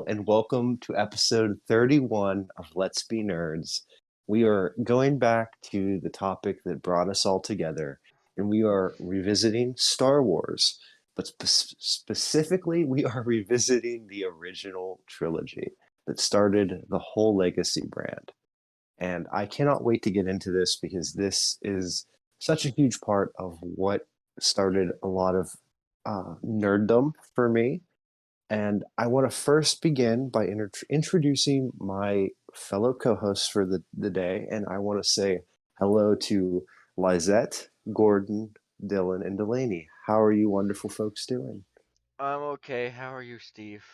And welcome to episode 31 of Let's Be Nerds. We are going back to the topic that brought us all together, and we are revisiting Star Wars. But specifically, we are revisiting the original trilogy that started the whole Legacy brand. And I cannot wait to get into this because this is such a huge part of what started a lot of nerddom for me. And I want to first begin by introducing my fellow co hosts for the day. And I want to say hello to Lizette, Gordon, Dylan, and Delaney. How are you wonderful folks doing? I'm okay. How are you, Steve?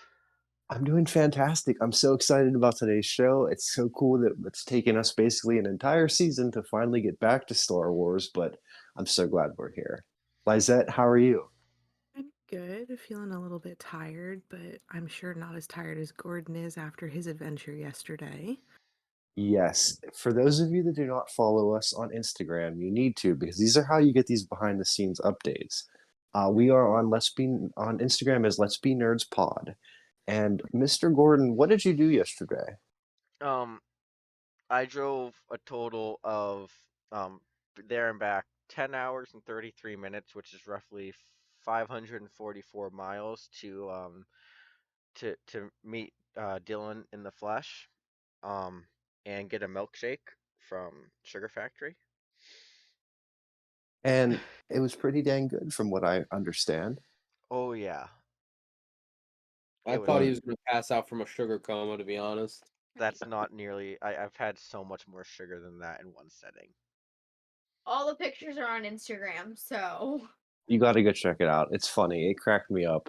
I'm doing fantastic. I'm so excited about today's show. It's so cool that it's taken us basically an entire season to finally get back to Star Wars, but I'm so glad we're here. Lizette, how are you? I'm good, feeling a little bit tired, but I'm sure not as tired as Gordon is after his adventure yesterday. Yes. For those of you that do not follow us on Instagram, you need to because these are how you get these behind the scenes updates. We are on Let's Be on Instagram as Let's Be Nerds Pod. And Mr. Gordon, what did you do yesterday? Um, I drove a total of there and back 10 hours and 33 minutes, which is roughly 544 miles to meet Dylan in the flesh, um, and get a milkshake from Sugar Factory. And it was pretty dang good from what I understand. Oh yeah, I it was. thought he And was going to pass out from a sugar coma, to be honest. That's not nearly. I've had so much more sugar than that in one setting. All the pictures are on Instagram, so you got to go check it out. It's funny. It cracked me up.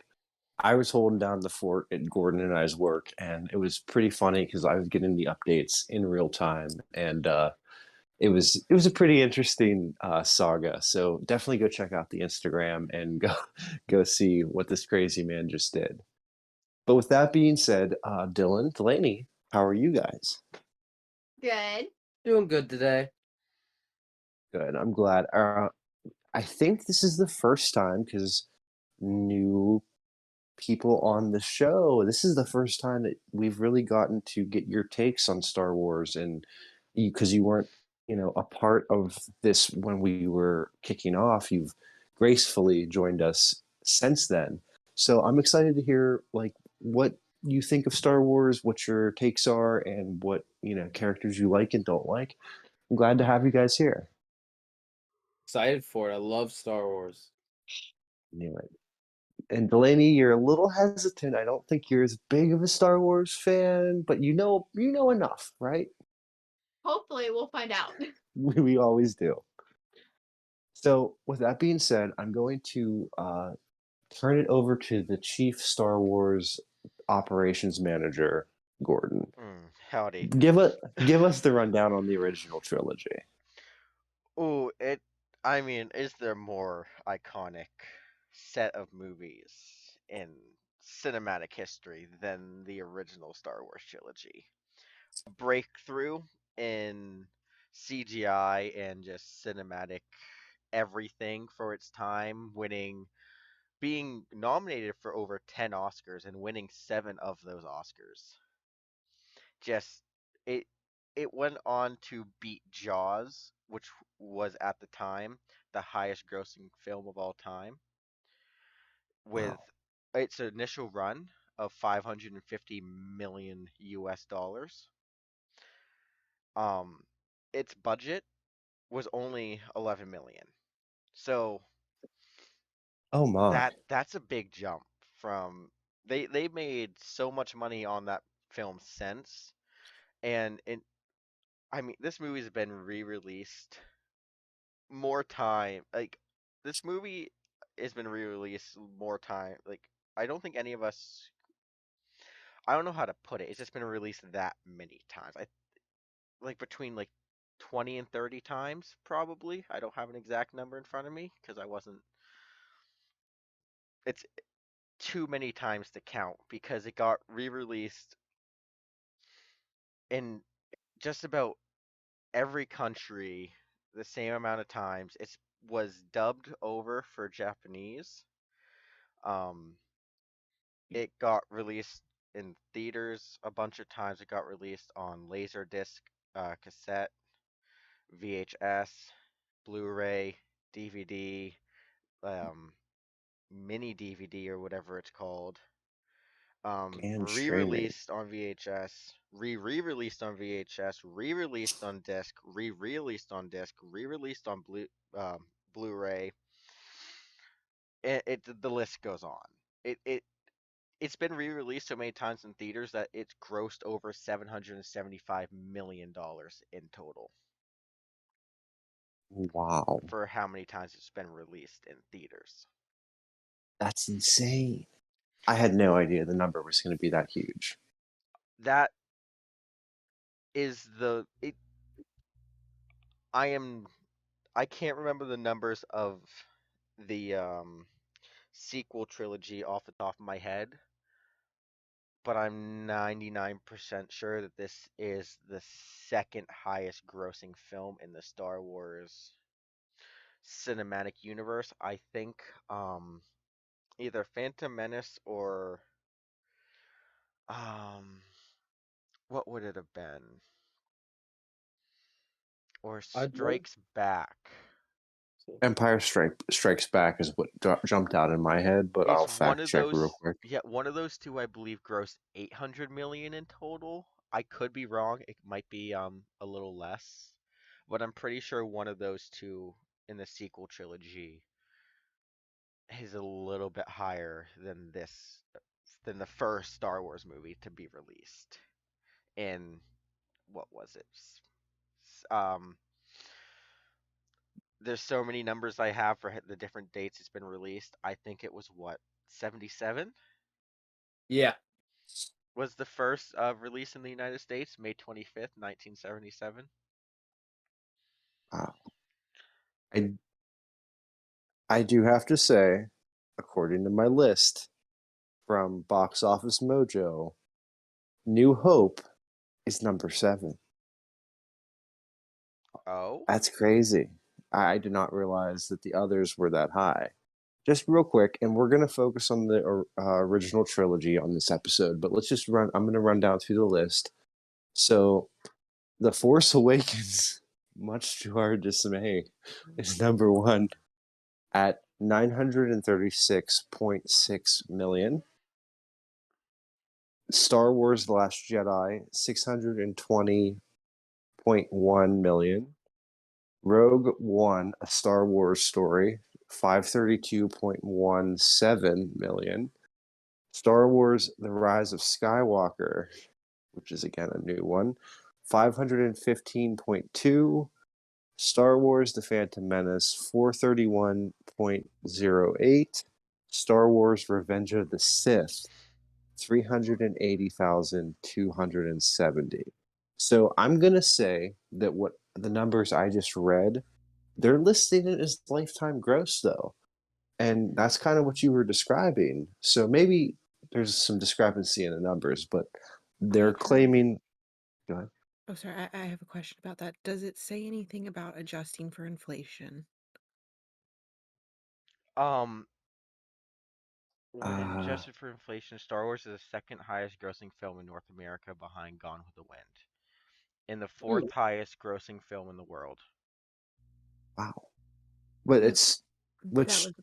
I was holding down the fort at Gordon and I's work, and it was pretty funny because I was getting the updates in real time, and it was a pretty interesting saga. So definitely go check out the Instagram and go go see what this crazy man just did. But with that being said, Dylan, Delaney, how are you guys? good. Doing good today. Good. I'm glad. I think this is the first time because new people on the show. This is the first time that we've really gotten to get your takes on Star Wars, and because you weren't, a part of this when we were kicking off. You've gracefully joined us since then. So I'm excited to hear like what you think of Star Wars, what your takes are, and what characters you like and don't like. I'm glad to have you guys here. Excited for it. I love Star Wars. Knew it. And Delaney, you're a little hesitant. I don't think you're as big of a Star Wars fan, but you know enough, right? Hopefully, we'll find out. We always do. So, with that being said, I'm going to turn it over to the Chief Star Wars Operations Manager, Gordon. Howdy. Give us give us the rundown on the original trilogy. Oh, it. I mean, is there more iconic set of movies in cinematic history than the original Star Wars trilogy? Breakthrough in CGI and just cinematic everything for its time, being nominated for over 10 Oscars and winning 7 of those Oscars. Just it it went on to beat Jaws, which was at the time the highest grossing film of all time, with Wow. its initial run of 550 million US dollars. Um its budget was only 11 million. So Oh my. that's a big jump from they made so much money on that film since, and I mean, this movie's been re-released more time. Like, this movie has been re-released more time. Like, I don't think any of us. I don't know how to put it. It's just been released that many times. I like between like 20 and 30 times probably. I don't have an exact number in front of me because I wasn't. It's too many times to count because it got re-released in just about every country the same amount of times. It was dubbed over for Japanese. Um, it got released in theaters a bunch of times. It got released on Laserdisc, cassette, VHS, Blu-ray, DVD, um, mini DVD or whatever it's called. And streaming. Re-released on VHS, re-released on VHS, re-released on disc, re-released on disc, re-released on Blu-ray. The list goes on. It's been re-released so many times in theaters that it's grossed over $775 million in total Wow, for how many times it's been released in theaters. that's insane. I had no idea the number was going to be that huge. That is the it. I am I can't remember the numbers of the sequel trilogy off the top of my head, but I'm 99% sure that this is the second highest grossing film in the Star Wars cinematic universe. I think either Phantom Menace or um what would it have been? Or I'd love Strikes Back. to. Empire Strikes Back is what jumped out in my head, but It's I'll one fact of check real those, quick. yeah, one of those two I believe grossed 800 million in total. I could be wrong. It might be a little less, but I'm pretty sure one of those two in the sequel trilogy is a little bit higher than the first Star Wars movie to be released in what was it? Um there's so many numbers I have for the different dates it's been released. I think it was what, 77? Yeah. Was the first release in the United States, May 25th, 1977. Wow. I I do have to say, according to my list from Box Office Mojo, New Hope is number 7. Oh, That's crazy. I did not realize that the others were that high. Just real quick, and we're going to focus on the original trilogy on this episode, but let's just run. I'm going to run down through the list. So, The Force Awakens, much to our dismay, is number 1 at 936.6 million. Star Wars The Last Jedi, 620.1 million. Rogue One, A Star Wars Story, 532.17 million. Star Wars The Rise of Skywalker, which is again a new one, 515.2. Star Wars The Phantom Menace, 431.08. Star Wars Revenge of the Sith, 380,270. So I'm going to say that what the numbers I just read, they're listing it as lifetime gross, though. And that's kind of what you were describing. So maybe there's some discrepancy in the numbers, but they're Wait, can I? claiming. Go ahead. Oh, sorry, I have a question about that. Does it say anything about adjusting for inflation? um, when Uh, adjusted for inflation, Star Wars is the second highest grossing film in North America behind Gone with the Wind, and the fourth highest grossing film in the world. wow. But That it's that which was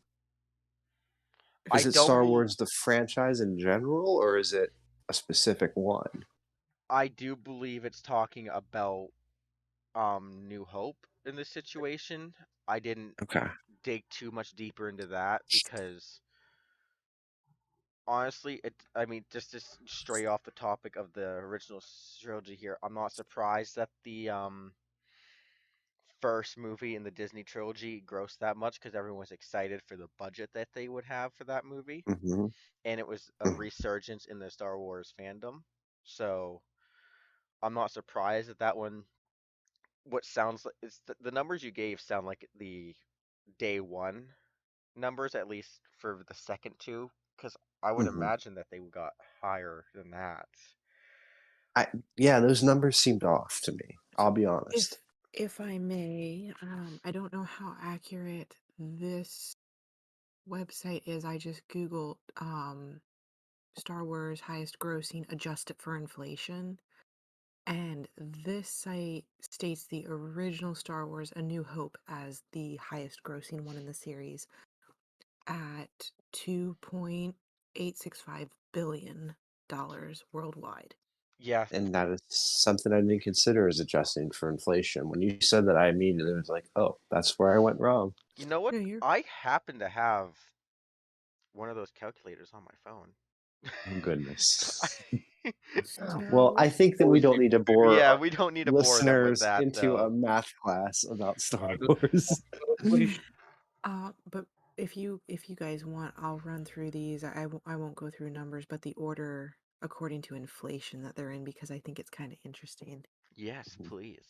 I is it don't Star bel Wars the franchise in general, or is it a specific one? I do believe it's talking about New Hope in this situation. I didn't Okay. dig too much deeper into that because honestly, I mean, just to stray off the topic of the original trilogy here, I'm not surprised that the first movie in the Disney trilogy grossed that much because everyone was excited for the budget that they would have for that movie, Hmm. and it was a resurgence in the Star Wars fandom. So I'm not surprised that that one. What sounds like it's the numbers you gave sound like the day one numbers, at least for the second two, because I would Hmm. imagine that they got higher than that. Yeah, those numbers seemed off to me. I'll So be if honest. if I may, I don't know how accurate this website is. I just Googled Star Wars highest grossing adjusted for inflation. And this site states the original Star Wars A New Hope as the highest grossing one in the series at $2.865 billion worldwide. Yeah, And that is something I didn't consider as adjusting for inflation. When you said that, I immediately was like, oh, that's where I went wrong. you know what? No, you're I happen to have one of those calculators on my phone. Oh, goodness. Well, so I think that we don't need to bore Yeah, our we don't need to bore them with listeners that into a though. math class about Star Wars. but if you guys want, I'll run through these. I won't go through numbers, but the order according to inflation that they're in because I think it's kind of interesting. Yes, please.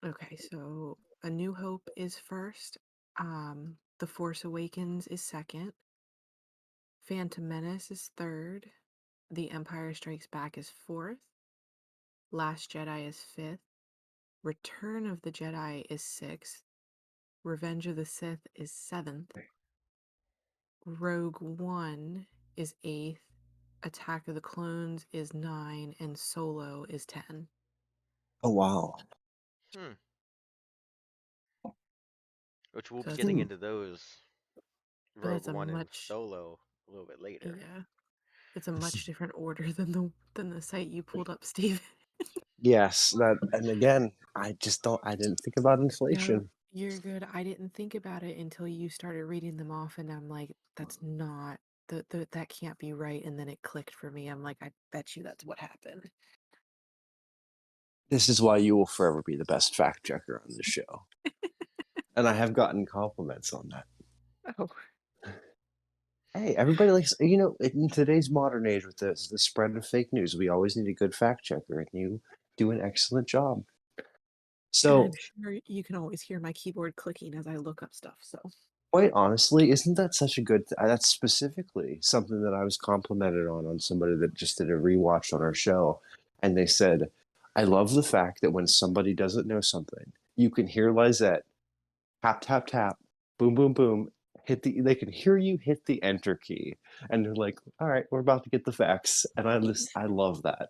Okay, so A New Hope is first. The Force Awakens is second. Phantom Menace is third. The Empire Strikes Back is fourth. Last Jedi is fifth. Return of the Jedi is sixth. Revenge of the Sith is seventh. Rogue One is eighth. Attack of the Clones is 9, and Solo is 10. Oh, wow. Hmm. Which we'll So be that's getting Hmm. into those but Rogue that's a One and much Solo a little bit later. yeah, it's a much different order than the site you pulled up, Steve. Yes, that, and again, I didn't think about No, inflation. you're good. I didn't think about it until you started reading them off, and I'm like, that's not that can't be right. And then it clicked for me. I'm like, I bet you that's what happened. This is why you will forever be the best fact checker on this show. And I have gotten compliments on that. Oh, Hey, everybody likes, in today's modern age with the spread of fake news, we always need a good fact checker, and you do an excellent job. and So, I'm sure you can always hear my keyboard clicking as I look up stuff. So quite honestly, isn't that such a good, that's specifically something that I was complimented on somebody that just did a rewatch on our show. And they said, I love the fact that when somebody doesn't know something, you can hear Lizette tap, tap, tap, boom, boom, boom, they can hear you hit the enter key. And they're like, all right, we're about to get the facts. And I love that.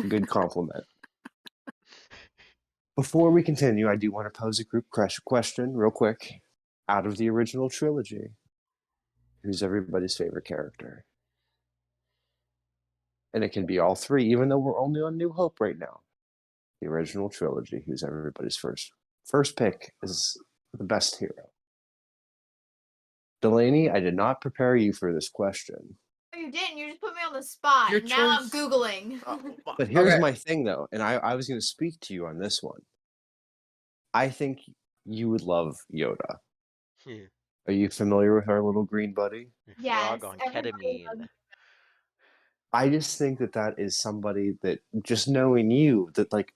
Good compliment. Before we continue, I do want to pose a group question real quick. Out of the original trilogy, who's everybody's favorite character? And it can be all three, even though we're only on New Hope right now. The original trilogy, who's everybody's first pick is the best hero. Delaney, I did not prepare you for this question. Oh, you didn't. You just put me on the spot. Your Now I'm choice. Googling. But here's Okay. my thing, though, and I was going to speak to you on this one. I think you would love Yoda. Are you familiar with our little green buddy? Yes, Frog on everybody ketamine. loves. I just think that that is somebody that, just knowing you, that like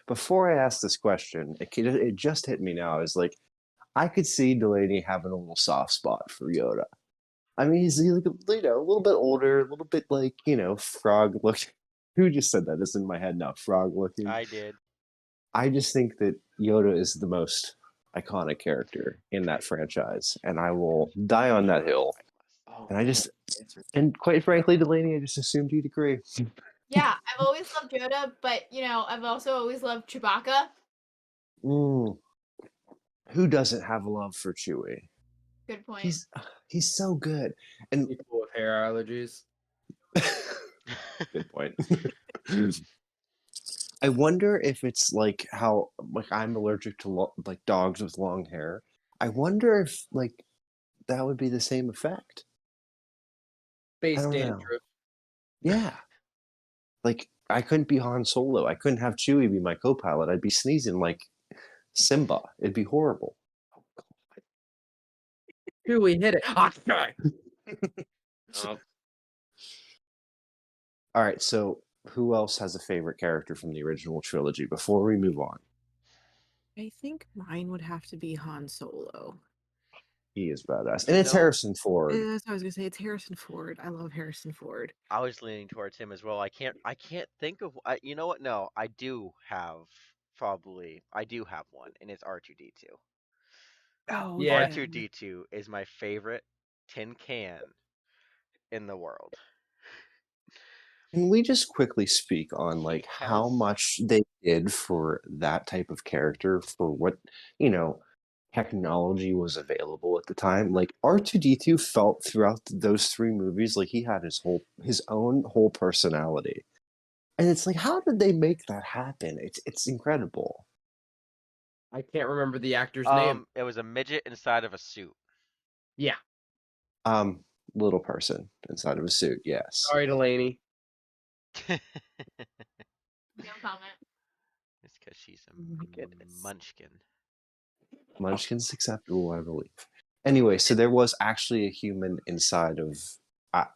before I asked this question, it just hit me now. Is like I could see Delaney having a little soft spot for Yoda. I mean, he's like a little bit older, a little bit like frog looking. Who just said that? It's in my head now. Frog looking. I did. I just think that Yoda is the most iconic character in that franchise, and I will die on that hill. Oh, And and quite frankly, Delaney, I just assumed you'd agree. Yeah, I've always loved Yoda, but I've also always loved Chewbacca. Mm. Who doesn't have a love for Chewie? Good point. He's so good. And people with hair allergies. good point. I wonder if it's like how I'm allergic to like dogs with long hair. I wonder if like that would be the same effect. I Face don't know. dandruff. Yeah. Like I couldn't be Han Solo. I couldn't have Chewie be my co-pilot. I'd be sneezing like Simba. It'd be horrible. Here we hit it. Okay. Oh, All right, so who else has a favorite character from the original trilogy before we move on? I think mine would have to be Han Solo. He is badass. And You it's know, Harrison Ford. That's what I was gonna say. It's Harrison Ford. I love Harrison Ford. I was leaning towards him as well. I can't think of. You know what? No, I do have probably. I do have one, and it's R2D2. Oh yeah. yeah. R2D2 is my favorite tin can in the world. Can we just quickly speak on He like how has. much they did for that type of character for what, you know, technology was available at the time? Like R2D2 felt throughout those three movies like he had his own whole personality. And it's like, how did they make that happen? It's incredible. I can't remember the actor's name. It was a midget inside of a suit. Yeah. Um, Little person inside of a suit, yes. Sorry, Delaney. No comment. It's because she's Oh my a goodness. munchkin. Munchkin's acceptable, I believe. Anyway, so there was actually a human inside of.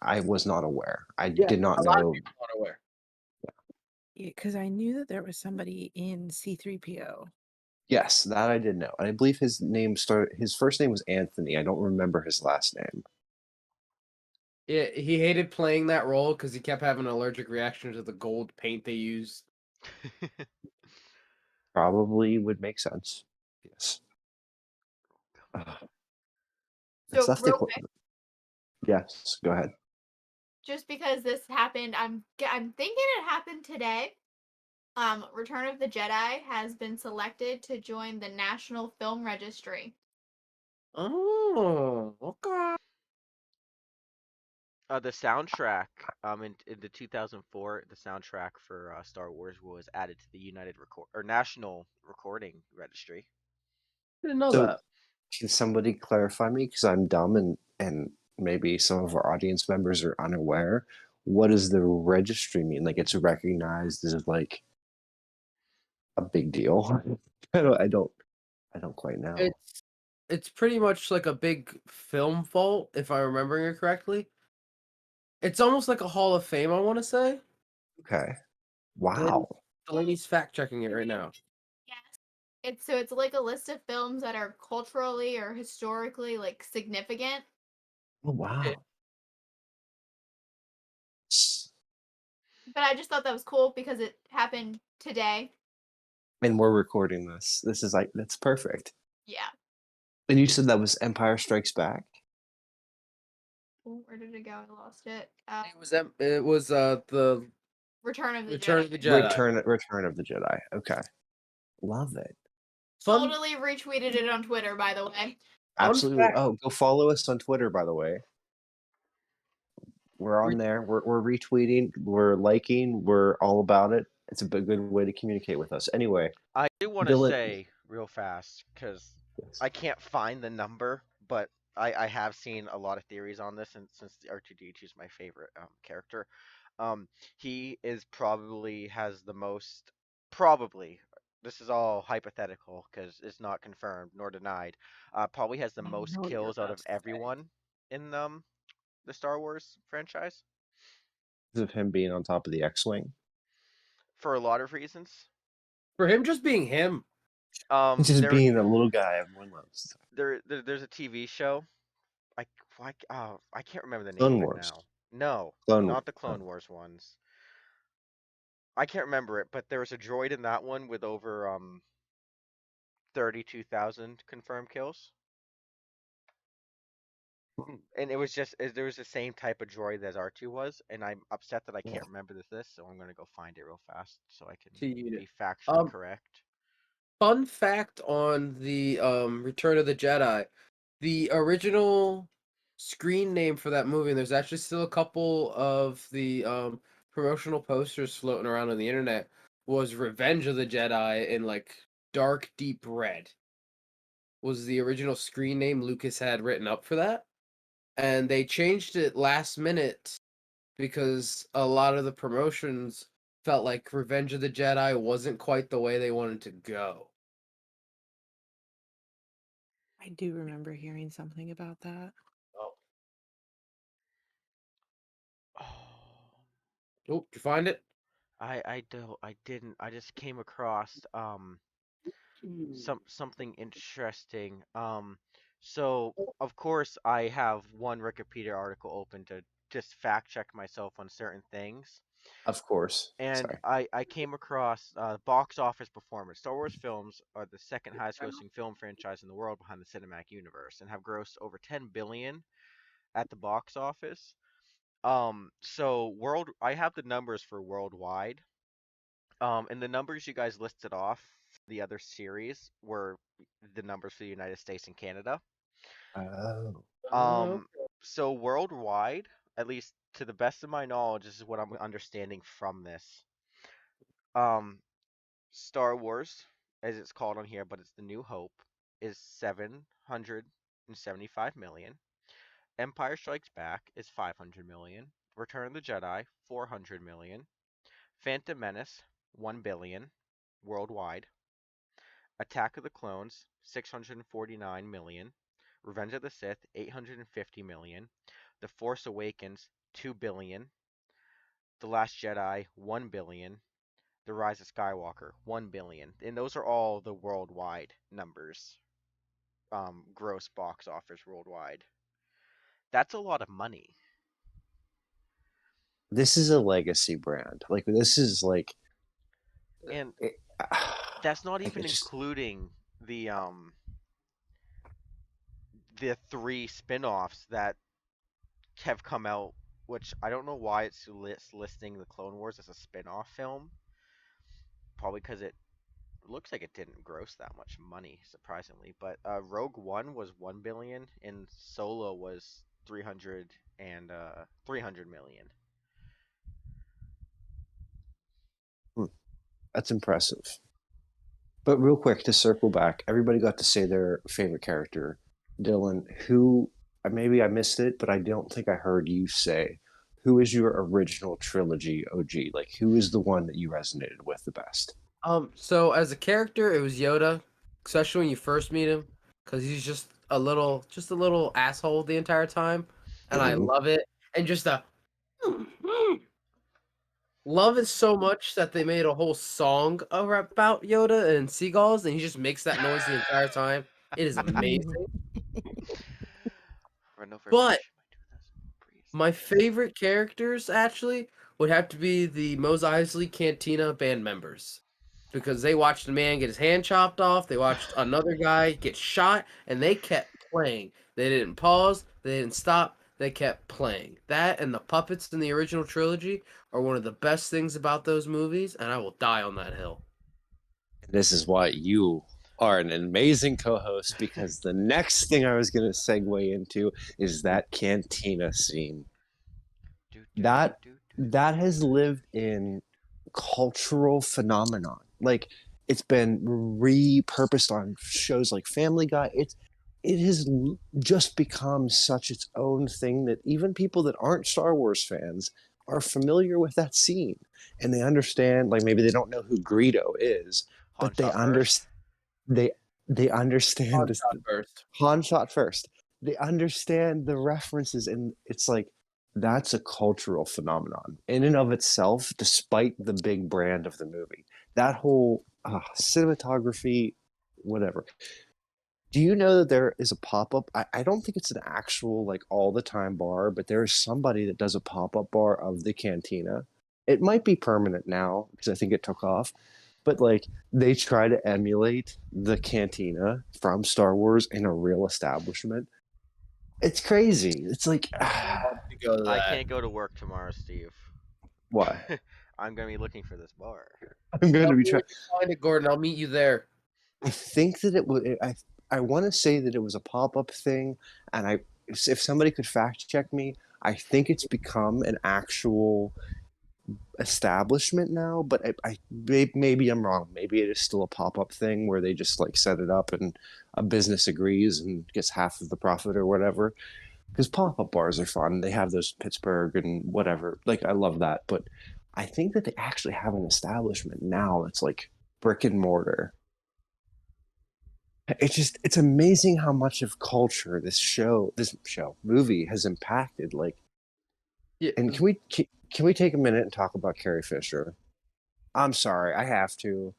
I was not aware. I Yeah, did not a lot of know. people aren't aware. Yeah, because I knew that there was somebody in C-3PO. Yes, that I did know. And I believe his first name was Anthony. I don't remember his last name. Yeah, he hated playing that role because he kept having an allergic reaction to the gold paint they used. Probably would make sense. Yes. That's So left real quick, Yes, go ahead. just because this happened, I'm thinking it happened today. Return of the Jedi has been selected to join the National Film Registry. Oh, okay. The soundtrack, in the 2004, the soundtrack for Star Wars was added to the National Recording Registry. Didn't know So that. can somebody clarify me? Because I'm dumb and maybe some of our audience members are unaware. What does the registry mean? Like it's recognized as like a big deal? I don't quite know. It's pretty much like a big film vault, if I'm remembering it correctly. It's almost like a Hall of Fame, I want to say. Okay. Delaney- Wow. Delaney's fact checking it right now. Yes. It's like a list of films that are culturally or historically like significant. Oh wow. But I just thought that was cool because it happened today. And we're recording this. This is like that's perfect. Yeah. And you said that was Empire Strikes Back? Oh, where did it go? I lost it. It was the Return of the Return Jedi. of the Jedi. Return of the Jedi. Okay. Love it. Fun Totally retweeted it on Twitter, by the way. Fun Absolutely. fact. Oh, go follow us on Twitter, by the way. We're on there. We're retweeting. We're liking. We're all about it. It's a good way to communicate with us. Anyway, I do want to Dylan. say real fast because Yes. I can't find the number, but I have seen a lot of theories on this, and since the R2D2 is my favorite character, he is probably has the most probably. This is all hypothetical because it's not confirmed nor denied. Probably has the I most know what you're kills out about of to say. everyone in the Star Wars franchise Of him being on top of the X-wing, for a lot of reasons. For him just being him. just There being a little guy everyone loves. there's a TV show. I can't remember the name Clone of it Wars. now. No, Clone. not the Clone Wars ones. I can't remember it, but there was a droid in that one with over 32,000 confirmed kills. And there was the same type of droid as R2 was, and I'm upset that I can't remember this, so I'm gonna go find it real fast so I can be factually correct. Fun fact on the Return of the Jedi. The original screen name for that movie, and there's actually still a couple of the promotional posters floating around on the internet, was Revenge of the Jedi in like dark deep red. Was the original screen name Lucas had written up for that. And they changed it last minute because a lot of the promotions felt like Revenge of the Jedi wasn't quite the way they wanted to go. I do remember hearing something about that. Oh, Oh, did you find it? I didn't. I just came across something interesting. So of course I have one Wikipedia article open to just fact check myself on certain things. Of course. And Sorry. I came across box office performance. Star Wars films are the second highest grossing film franchise in the world behind the cinematic universe and have grossed over 10 billion at the box office. So I have the numbers for worldwide. And the numbers you guys listed off, the other series were the numbers for the United States and Canada. Oh. Uh, Um, so worldwide, at least to the best of my knowledge, this is what I'm understanding from this. Um, Star Wars, as it's called on here, but it's the New Hope, is 775 million. Empire Strikes Back is 500 million. Return of the Jedi, 400 million. Phantom Menace, 1 billion worldwide. Attack of the Clones, 649 million. Revenge of the Sith, 850 million. The Force Awakens, 2 billion. The Last Jedi, 1 billion. The Rise of Skywalker, 1 billion. And those are all the worldwide numbers. Gross box office worldwide. That's a lot of money. This is a legacy brand. Like this is like And it, that's not like even it just including the three spin-offs that have come out, which I don't know why it's listing the Clone Wars as a spin-off film. Probably because it looks like it didn't gross that much money, surprisingly. But Rogue One was 1 billion, and Solo was 300 million. that's impressive. But real quick to circle back, everybody got to say their favorite character. Dylan, who maybe I missed it, but I don't think I heard you say who is your original trilogy OG? Like who is the one that you resonated with the best? So as a character, it was Yoda, especially when you first meet him, because he's just a little asshole the entire time, and I Mhm. love it. And just the love it so much that they made a whole song about Yoda and seagulls, and he just makes that noise the entire time. It is amazing. Run over a But bush. Breeze. my favorite characters actually would have to be the Mos Eisley Cantina band members. Because they watched a man get his hand chopped off, they watched another guy get shot, and they kept playing. They didn't pause, they didn't stop, they kept playing. That and the puppets in the original trilogy are one of the best things about those movies, and I will die on that hill. This is why you are an amazing co-host because the next thing I was going to segue into is that cantina scene. That that has lived in cultural phenomenon. Like it's been repurposed on shows like Family Guy. It has just become such its own thing that even people that aren't Star Wars fans are familiar with that scene and they understand. Like maybe they don't know who Greedo is, Han but they shot first. they they understand Han this. shot first. Han shot first. They understand the references, and it's like that's a cultural phenomenon in and of itself, despite the big brand of the movie. That whole cinematography, whatever. Do you know that there is a pop up? I don't think it's an actual, like, all the time bar, but there is somebody that does a pop up bar of the cantina. It might be permanent now because I think it took off, but like they try to emulate the cantina from Star Wars in a real establishment. It's crazy. It's like, Love to go to I that. can't go to work tomorrow, Steve. why? I'm gonna be looking for this bar. I'm going Tell to be me where trying. you find it, Gordon. I'll meet you there. I think that it would. I want to say that it was a pop up thing, and if somebody could fact check me, I think it's become an actual establishment now. But maybe I'm wrong. Maybe it is still a pop up thing where they just like set it up and a business agrees and gets half of the profit or whatever. Because pop up bars are fun. They have those Pittsburgh and whatever. Like I love that, but I think that they actually have an establishment now that's like brick and mortar. it's amazing how much of culture this movie has impacted. Like, Yeah, and can we take a minute and talk about Carrie Fisher? I'm sorry, I have to.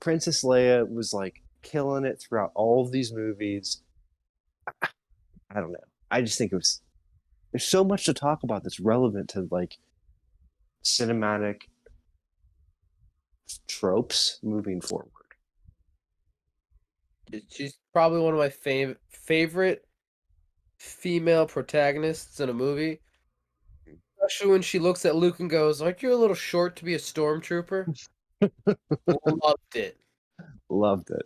Princess Leia was like killing it throughout all of these movies. I don't know. I just think there's so much to talk about that's relevant to like cinematic tropes moving forward. she's probably one of my favorite female protagonists in a movie. Especially when she looks at Luke and goes, "Aren't you a little short to be a stormtrooper?" Loved it. Loved it.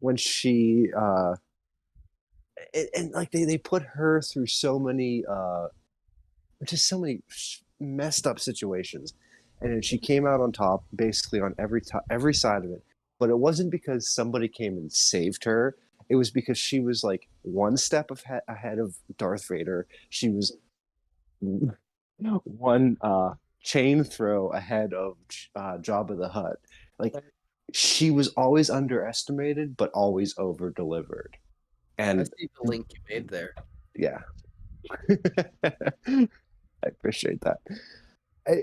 When she and like they put her through so many just so many messed up situations, and then she came out on top basically on every side of it. But it wasn't because somebody came and saved her. It was because she was like one step ahead of Darth Vader. She was one chain throw ahead of Jabba the Hutt. Like she was always underestimated, but always over delivered. I And see the link you made there. yeah, I appreciate that. I,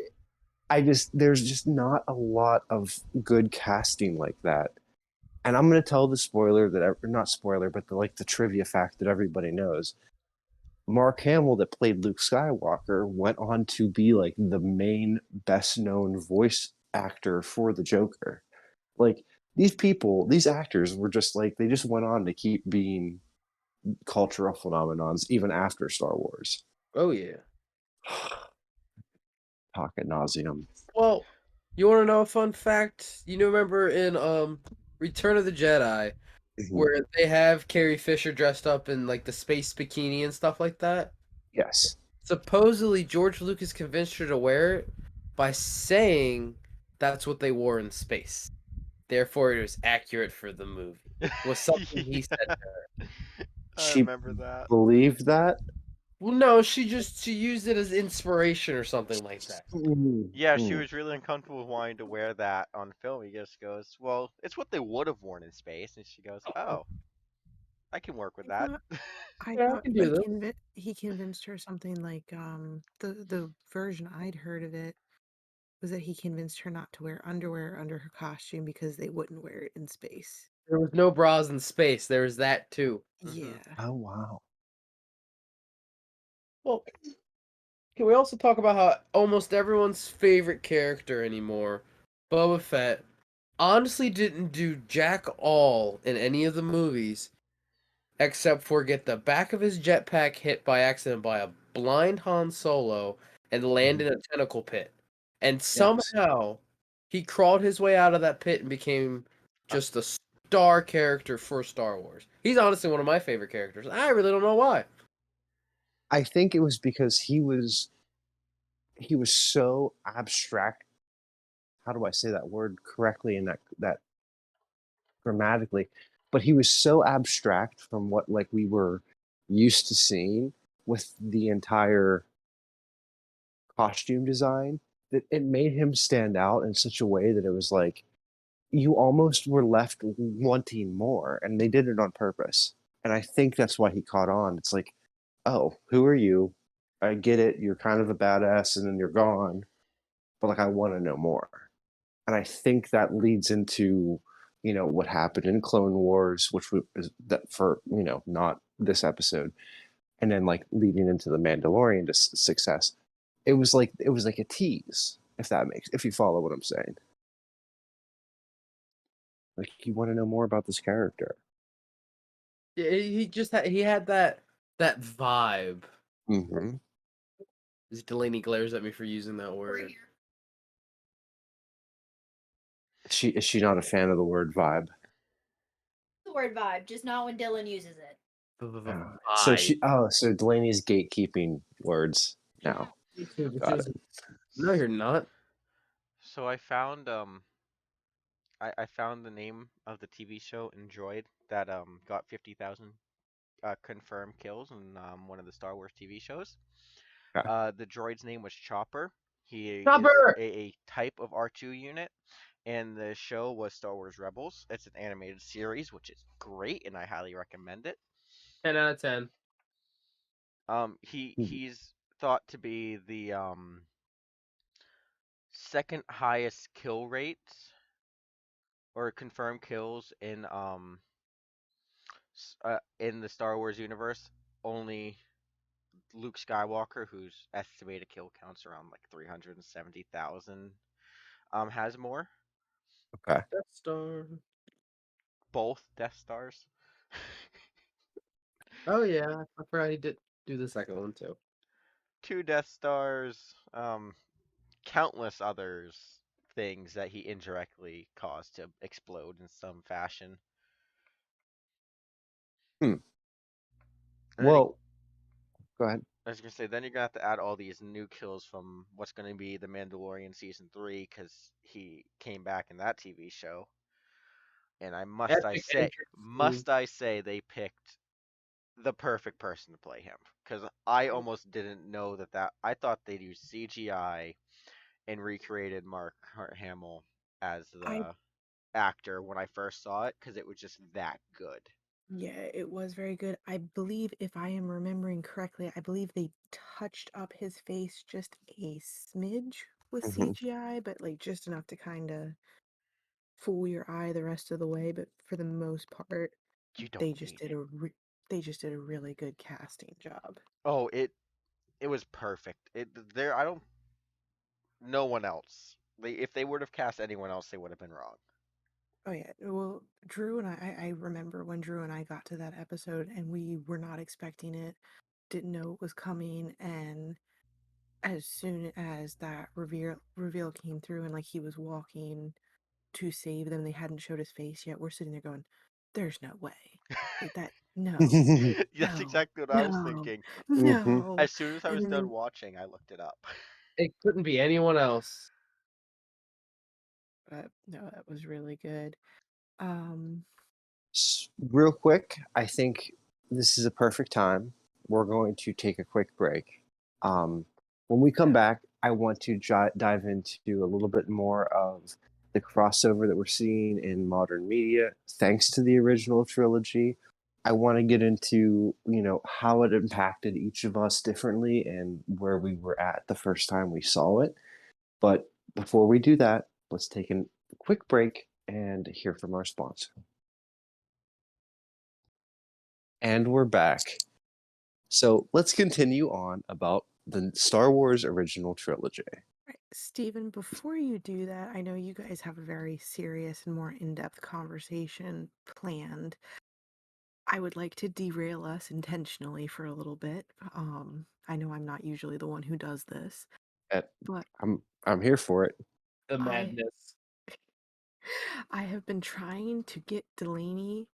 I just there's just not a lot of good casting like that. And I'm gonna tell the spoiler that not spoiler, but the trivia fact that everybody knows. Mark Hamill, that played Luke Skywalker, went on to be like the main best known voice actor for the Joker. Like these actors were just like they just went on to keep being cultural phenomenons even after Star Wars. Oh yeah. Talk ad nauseum. Well, you want to know a fun fact? You know, remember in Return of the Jedi Mhm. where they have Carrie Fisher dressed up in like the space bikini and stuff like that? Yes. Supposedly George Lucas convinced her to wear it by saying that's what they wore in space. Therefore, it was accurate for the movie. Was something he said Yeah, to her. I She remember that. believed that. Well, no, she used it as inspiration or something like that. Yeah, she Mm. was really uncomfortable with wanting to wear that on film. He just goes, "Well, it's what they would have worn in space," and she goes, "Oh, I can work with I that." thought I Yeah, I thought can do this. he convinced her something like the version I'd heard of it was that he convinced her not to wear underwear under her costume because they wouldn't wear it in space. There was no bras in space. There was that too. Yeah. Oh wow. Well, can we also talk about how almost everyone's favorite character anymore, Boba Fett, honestly didn't do jack all in any of the movies except for get the back of his jetpack hit by accident by a blind Han Solo and land Mhm. in a tentacle pit. And Yes. somehow he crawled his way out of that pit and became just a star character for Star Wars. He's honestly one of my favorite characters. I really don't know why. I think it was because he was so abstract. How do I say that word correctly in that grammatically? But he was so abstract from what like we were used to seeing with the entire costume design that it made him stand out in such a way that it was like you almost were left wanting more, and they did it on purpose. And I think that's why he caught on. It's like, oh, who are you? I get it. You're kind of a badass, and then you're gone. But like, I want to know more. And I think that leads into, what happened in Clone Wars, which was that for not this episode, and then like leading into the Mandalorian success. It was like a tease, if you follow what I'm saying. Like you want to know more about this character. Yeah, he had that vibe. Mm-hmm. As Delaney glares at me for using that word. Is she not a fan of the word vibe? The word vibe, just not when Dylan uses it. So Vibe. so Delaney's gatekeeping words now. Got Because it. no, you're not. So I found the name of the TV show Enjoyed that got 50,000 confirmed kills in one of the Star Wars TV shows. Okay. The droid's name was Chopper. He is Chopper. a type of R2 unit, and the show was Star Wars Rebels. It's an animated series, which is great, and I highly recommend it. 10 out of 10. He's thought to be the second highest kill rate or confirmed kills in the Star Wars universe. Only Luke Skywalker, whose estimated kill counts around like 370,000, has more. Okay. Death Star. Both Death Stars. Oh yeah, I forgot he did do the second one too. 2 Death Stars, countless others things that he indirectly caused to explode in some fashion. Hmm. And then Well, go ahead. I was gonna say, then you're gonna have to add all these new kills from what's gonna be the Mandalorian season 3, because he came back in that TV show. And Epic entrance. must I say, they picked the perfect person to play him, because I almost didn't know that. I thought they'd use CGI and recreated Mark Hamill as I the actor when I first saw it, because it was just that good. Yeah, it was very good. I believe, if I am remembering correctly, I believe they touched up his face just a smidge with Mhm. CGI, but like just enough to kind of fool your eye the rest of the way. But for the most part, You don't they just need did it. they just did a really good casting job. Oh, it was perfect. I don't, no one else. If they would have cast anyone else, they would have been wrong. Oh yeah, well, Drew and I remember when Drew and I got to that episode and we were not expecting it, didn't know it was coming, and as soon as that reveal came through and like he was walking to save them, they hadn't showed his face yet. We're sitting there going, "There's no way, like that. No, That's no, exactly what I was no, thinking. Mhm. no." As soon as I And was then done watching, I looked it up. It couldn't be anyone else. no, that was really good. Um, Real quick, I think this is a perfect time. We're going to take a quick break. When we come back, I want to dive into a little bit more of the crossover that we're seeing in modern media, thanks to the original trilogy. I want to get into, how it impacted each of us differently and where we were at the first time we saw it. But before we do that, let's take a quick break and hear from our sponsor. And we're back. So let's continue on about the Star Wars original trilogy. right, Stephen, before you do that, I know you guys have a very serious and more in-depth conversation planned. I would like to derail us intentionally for a little bit. I know I'm not usually the one who does this, Uh, but I'm here for it. The I madness. I have been trying to get Delaney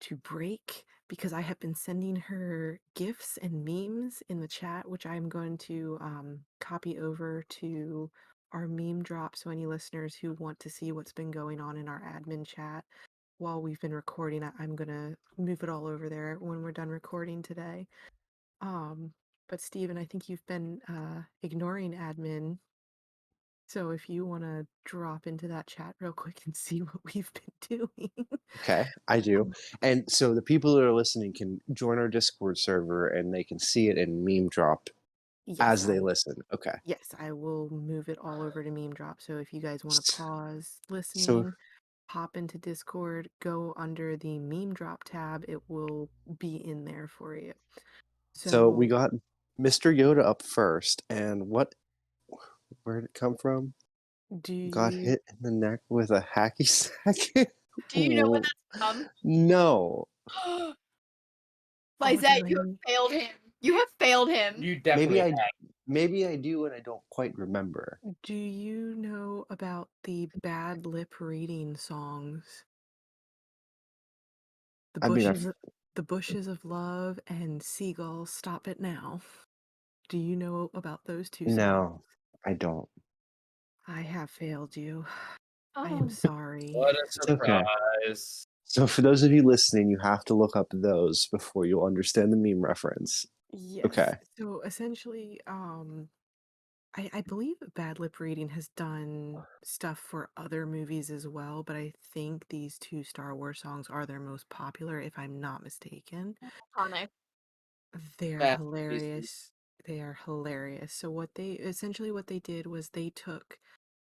to break because I have been sending her gifs and memes in the chat, which I'm going to copy over to our meme drop. So any listeners who want to see what's been going on in our admin chat while we've been recording, I'm gonna move it all over there when we're done recording today. Um, but Steven, I think you've been ignoring admin. So if you want to drop into that chat real quick and see what we've been doing. Okay, I do. Um, And so the people that are listening can join our Discord server and they can see it in meme drop yes, as they listen. Okay. yes, I will move it all over to meme drop. So if you guys want to pause So listening, hop into Discord, go under the meme drop tab, it will be in there for you. so we So got Mr. Yoda up first, and where did it come from? do Got you hit in the neck with a hacky sack. Do you know where that's from? No. oh Lysette, you have Delaney, failed him. You have failed him. You Maybe definitely I maybe I do and I don't quite remember. do you know about the bad lip reading songs? The I mean, bushes the bushes of love and seagulls stop it now. Do you know about those two songs? no, I don't. I have failed you. I am Oh. sorry. What a It's okay. surprise. So for those of you listening, you have to look up those before you'll understand the meme reference. Yes. Okay. So essentially, I believe Bad Lip Reading has done stuff for other movies as well, but I think these two Star Wars songs are their most popular, if I'm not mistaken. Iconic. They're Masterpieces. hilarious. They are hilarious. So what they did was they took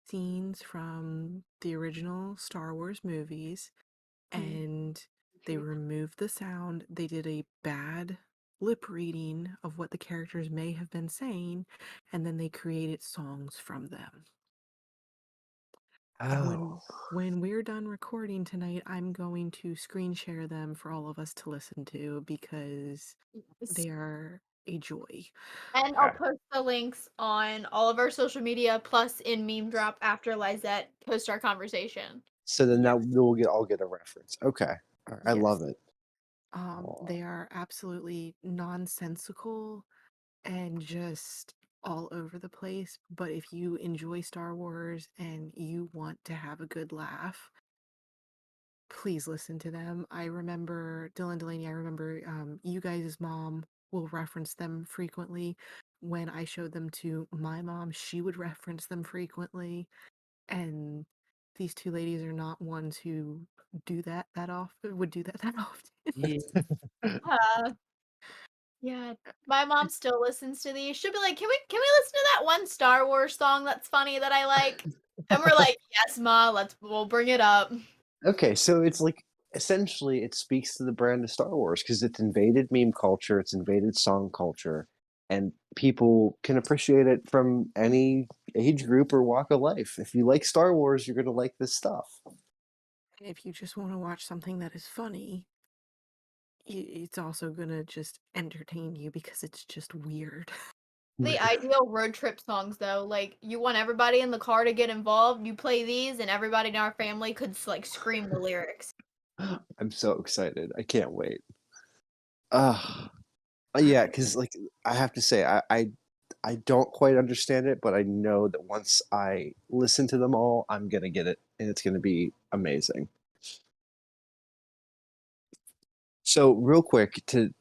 scenes from the original Star Wars movies and they removed the sound. They did a bad lip reading of what the characters may have been saying, and then they created songs from them. Oh, When we're done recording tonight, I'm going to screen share them for all of us to listen to because Yes. they are a joy. And I'll okay. post the links on all of our social media, plus in Meme Drop after Lizette posts our conversation. So then Yes. now I'll get a reference. Okay. All right. I Yes. love it. They Oh. are absolutely nonsensical and just all over the place. But if you enjoy Star Wars and you want to have a good laugh, please listen to them. I remember Dylan Delaney, I remember you guys' mom will reference them frequently. When I showed them to my mom, she would reference them frequently. And these two ladies are not ones who do that often, would do that often. Yeah. Uh, yeah. My mom still listens to these. She'll be like, can we listen to that one Star Wars song that's funny that I like?" And we're like, "Yes, Ma, we'll bring it up." Okay, so it's like essentially it speaks to the brand of Star Wars because it's invaded meme culture, it's invaded song culture, and people can appreciate it from any age group or walk of life. If you like Star Wars, you're gonna like this stuff. And if you just want to watch something that is funny, it's also gonna just entertain you because it's just weird. The ideal road trip songs, though, like you want everybody in the car to get involved. You play these, and everybody in our family could like scream the lyrics. I'm so excited. I can't wait. Uh, yeah, because like I have to say, I don't quite understand it, but I know that once I listen to them all, I'm gonna get it, and it's gonna be amazing. So, real quick, to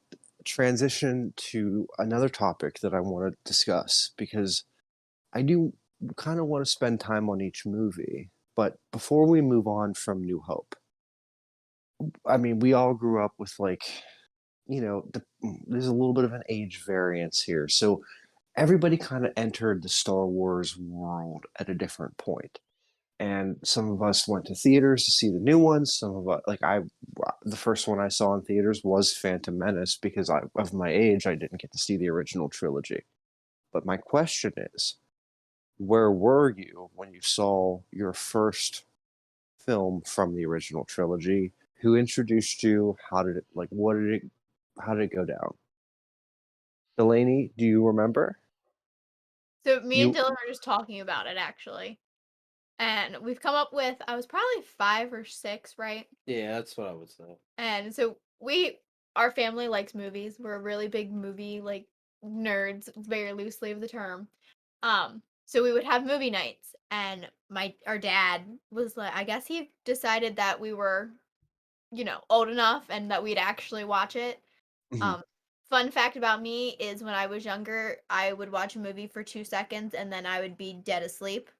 transition to another topic that I want to discuss, because I do kind of want to spend time on each movie. But before we move on from New Hope, I mean, we all grew up with like, there's a little bit of an age variance here. So everybody kind of entered the Star Wars world at a different point. And some of us went to theaters to see the new ones. Some of us, the first one I saw in theaters was Phantom Menace because of my age, I didn't get to see the original trilogy. But my question is, where were you when you saw your first film from the original trilogy? Who introduced you? How did it like? What did it? How did it go down? Delaney, do you remember? So me and You Dylan were just talking about it actually, and we've come up with I was probably 5 or 6, right? Yeah, that's what I would say. And so our family likes movies. We're a really big movie like nerds, very loosely of the term. So we would have movie nights, and our dad was like, I guess he decided that we were, old enough and that we'd actually watch it. Mhm. Um, Fun fact about me is when I was younger, I would watch a movie for 2 seconds and then I would be dead asleep.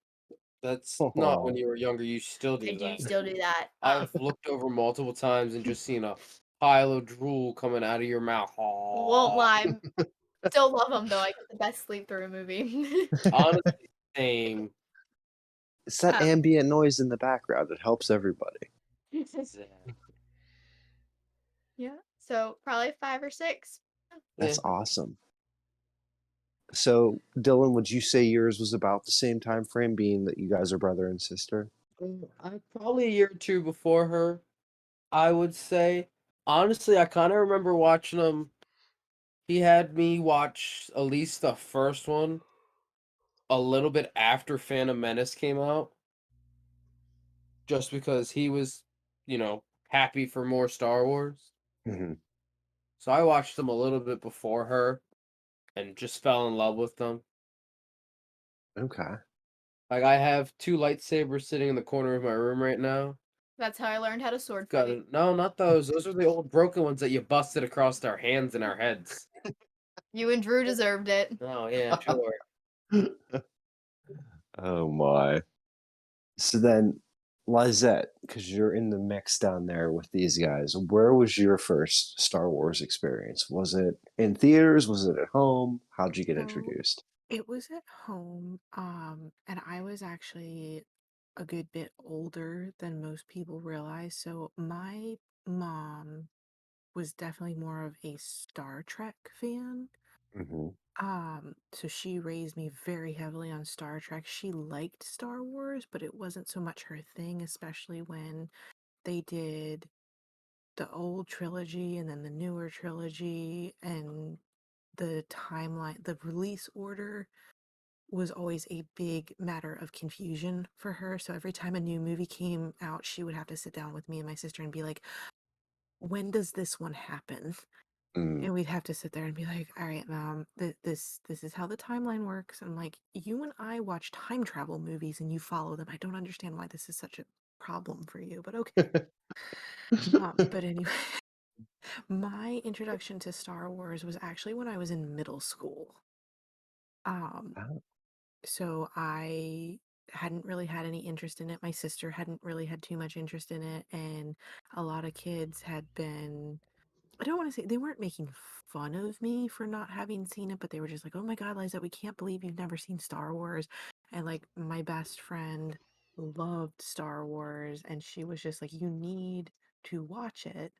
That's not when Oh, you were younger. You still I do do that. still do that. I've looked over multiple times and just seen a pile of drool coming out of your mouth. Won't Aw. lie, still love them though. I get the best sleep through a movie. Honestly, same. it's that um, ambient noise in the background that helps everybody. Exactly. yeah, so probably 5 or 6. That's Yeah. awesome. So, Dylan, would you say yours was about the same time frame, being that you guys are brother and sister? I probably a year or two before her, I would say. Honestly, I kind of remember watching them. He had me watch at least the first one a little bit after Phantom Menace came out, just because he was, happy for more Star Wars. Hmm. So I watched them a little bit before her and just fell in love with them. Okay. Like I have two lightsabers sitting in the corner of my room right now. That's how I learned how to sword Got fight. it. No, not those. Those are the old broken ones that you busted across our hands and our heads. You and Drew deserved it. Oh yeah, sure. Oh my. So then, Lizette, because you're in the mix down there with these guys, where was your first Star Wars experience? Was it in theaters? Was it at home? How'd you get So introduced? it was at home, and I was actually a good bit older than most people realize. So my mom was definitely more of a Star Trek fan. Hmm. So she raised me very heavily on Star Trek. She liked Star Wars, but it wasn't so much her thing, especially when they did the old trilogy and then the newer trilogy, and the timeline, the release order was always a big matter of confusion for her. So every time a new movie came out, she would have to sit down with me and my sister and be like, when does this one happen? Mm. And we'd have to sit there and be like, all right, mom, this is how the timeline works. I'm like, you and I watch time travel movies and you follow them. I don't understand why this is such a problem for you, but okay. But anyway, my introduction to Star Wars was actually when I was in middle school. Um, Oh. so I hadn't really had any interest in it. My sister hadn't really had too much interest in it, and a lot of kids had been, I don't want to say they weren't making fun of me for not having seen it, but they were just like, "Oh my God, Liza, we can't believe you've never seen Star Wars." And like my best friend loved Star Wars, and she was just like, "You need to watch it."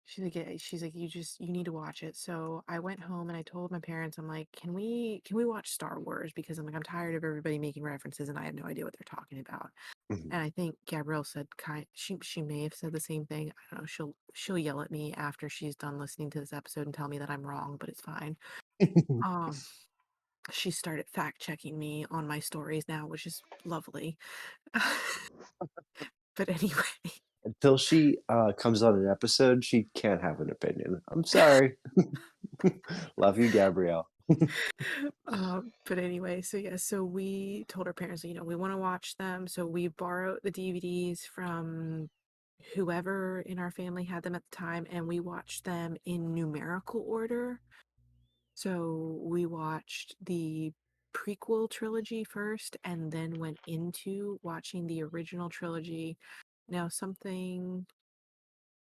She's like, you need to watch it. So I went home and I told my parents, I'm like, can we watch Star Wars? Because I'm like, I'm tired of everybody making references and I have no idea what they're talking about. Mhm. And I think Gabrielle said she may have said the same thing. I don't know. She'll yell at me after she's done listening to this episode and tell me that I'm wrong, but it's fine. Um, she started fact checking me on my stories now, which is lovely. But anyway. Until she comes on an episode, she can't have an opinion. I'm sorry. Love you, Gabrielle. But anyway, so yeah, so we told our parents, we want to watch them. So we borrowed the DVDs from whoever in our family had them at the time, and we watched them in numerical order. So we watched the prequel trilogy first, and then went into watching the original trilogy. Now, something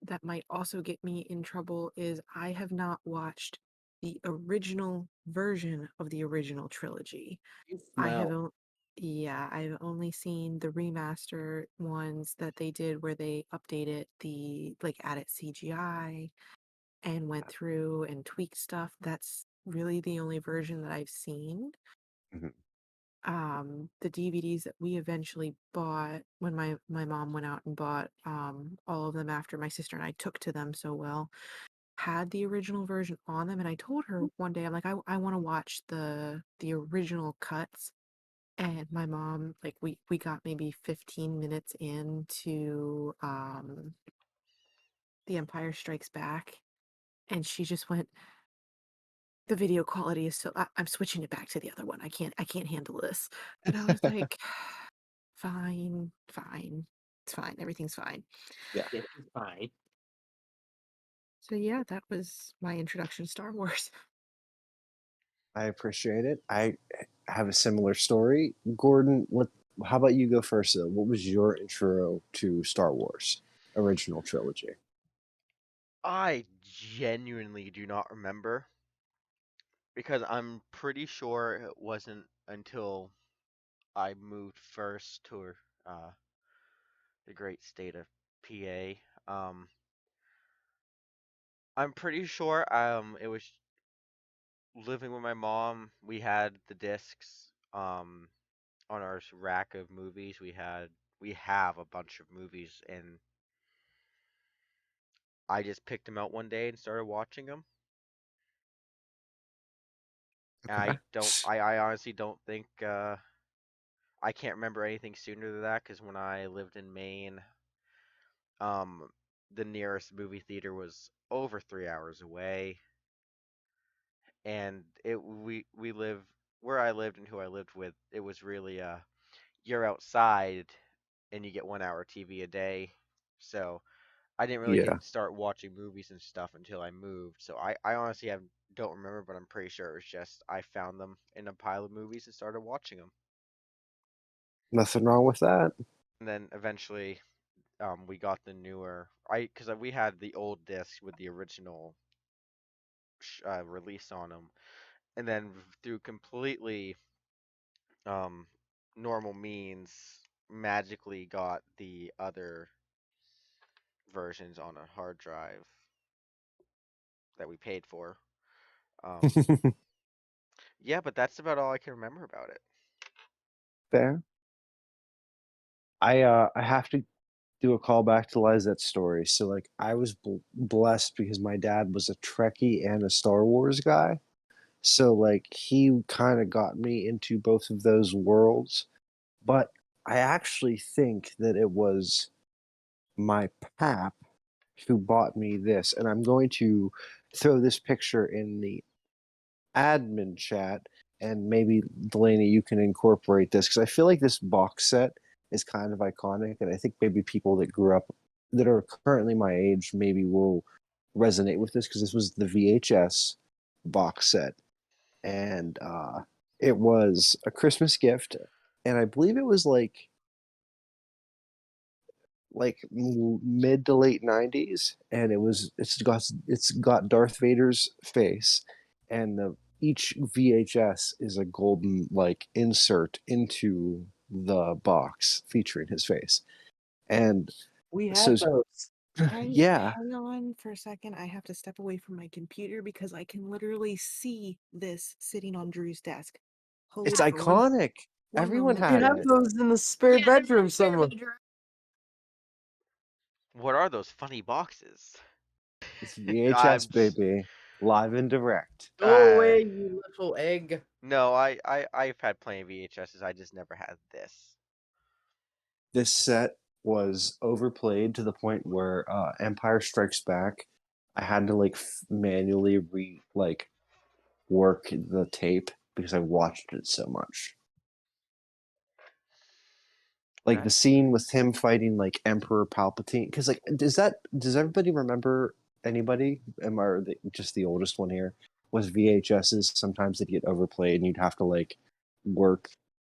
that might also get me in trouble is I have not watched the original version of the original trilogy. You I have, smell. yeah, I've only seen the remaster ones that they did where they updated like added CGI and went through and tweaked stuff. That's really the only version that I've seen. Mhm. The DVDs that we eventually bought when my mom went out and bought all of them after my sister and I took to them so well had the original version on them, and I told her one day, I'm like, I want to watch the original cuts. And my mom, like, we got maybe 15 minutes into The Empire Strikes Back, and she just went, the video quality is so I'm switching it back to the other one. I can't handle this. And I was like, fine, fine. It's fine. Everything's fine. Yeah, This is fine. So yeah, that was my introduction to Star Wars. I appreciate it. I have a similar story. Gordon, what? How about you go first? Though? What was your intro to Star Wars original trilogy? I genuinely do not remember because I'm pretty sure it wasn't until I moved first to uh, the great state of PA. I'm pretty sure it was living with my mom. We had the discs on our rack of movies. We have a bunch of movies, and I just picked them out one day and started watching them. And Okay. I honestly don't think I can't remember anything sooner than that because when I lived in Maine, um, the nearest movie theater was over 3 hours away, and it we live where I lived and who I lived with. It was really you're outside and you get 1 hour TV a day, so I didn't really get Yeah. to start watching movies and stuff until I moved. So I honestly don't remember, but I'm pretty sure it was just I found them in a pile of movies and started watching them. Nothing wrong with that. And then eventually, we got the newer. Because we had the old disc with the original release on them, and then through completely um normal means, magically got the other versions on a hard drive that we paid for. Um, yeah, but that's about all I can remember about it. Fair. I have to do a callback to Lizette's story. So like I was blessed because my dad was a Trekkie and a Star Wars guy. So like he kind of got me into both of those worlds. But I actually think that it was my pap who bought me this, and I'm going to throw this picture in the admin chat, and maybe Delaney, you can incorporate this because I feel like this box set is kind of iconic, and I think maybe people that grew up that are currently my age maybe will resonate with this because this was the VHS box set, and it was a Christmas gift, and I believe it was like mid to late 90s, and it's got Darth Vader's face, and each VHS is a golden like insert into the box featuring his face. And We so had those. yeah, Hang on for a second. I have to step away from my computer because I can literally see this sitting on Drew's desk. Hold it's for iconic. one Everyone moment. We had have it. those in the spare Yeah, they're in bedroom the spare somewhere. bedroom. What are those funny boxes? It's I'm VHS, baby, live and direct. Go away, you little egg. No, I've had plenty of VHSs. I just never had this. This set was overplayed to the point where Empire Strikes Back, I had to like manually work the tape because I watched it so much. Like the scene with him fighting like Emperor Palpatine, because like does everybody remember anybody? Am I just the oldest one here? Was VHSs sometimes they'd get overplayed and you'd have to like work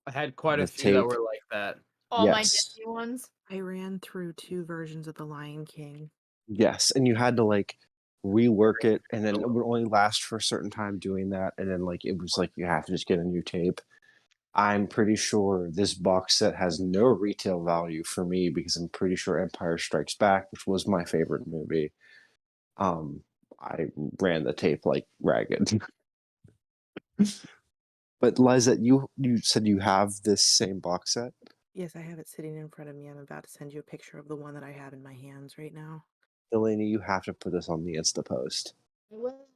I had quite a the few that tape. were like that. All my Yes. Disney ones. I ran through 2 versions of The Lion King. Yes, and you had to like rework it, and then it would only last for a certain time doing that, and then like it was like you have to just get a new tape. I'm pretty sure this box set has no retail value for me because I'm pretty sure Empire Strikes Back, which was my favorite movie, um, I ran the tape like ragged. But Liza, you said you have this same box set. Yes, I have it sitting in front of me. I'm about to send you a picture of the one that I have in my hands right now. Delaney, you have to put this on the Insta post.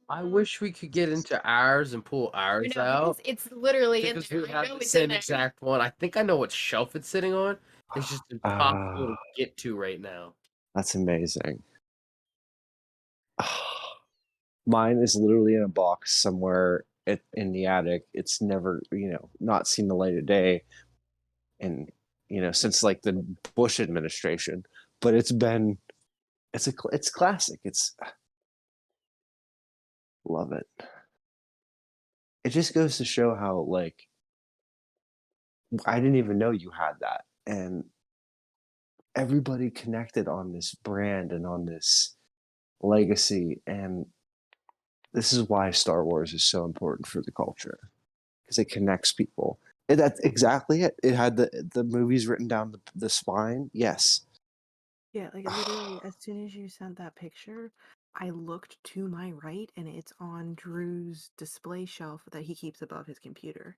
I wish we could get into ours and pull I ours know, out. because it's literally in Because there. we I have know the it's in same there. exact one. I think I know what shelf it's sitting on. It's just impossible to Ah, get to right now. that's amazing. Mine is literally in a box somewhere in the attic. It's never, not seen the light of day, and since like the Bush administration. But it's classic. It's love it. It just goes to show how like I didn't even know you had that, and everybody connected on this brand and on this legacy, and this is why Star Wars is so important for the culture because it connects people. And that's exactly it. It had the movies written down the spine. Yes. Yeah, like literally, as soon as you sent that picture, I looked to my right and it's on Drew's display shelf that he keeps above his computer.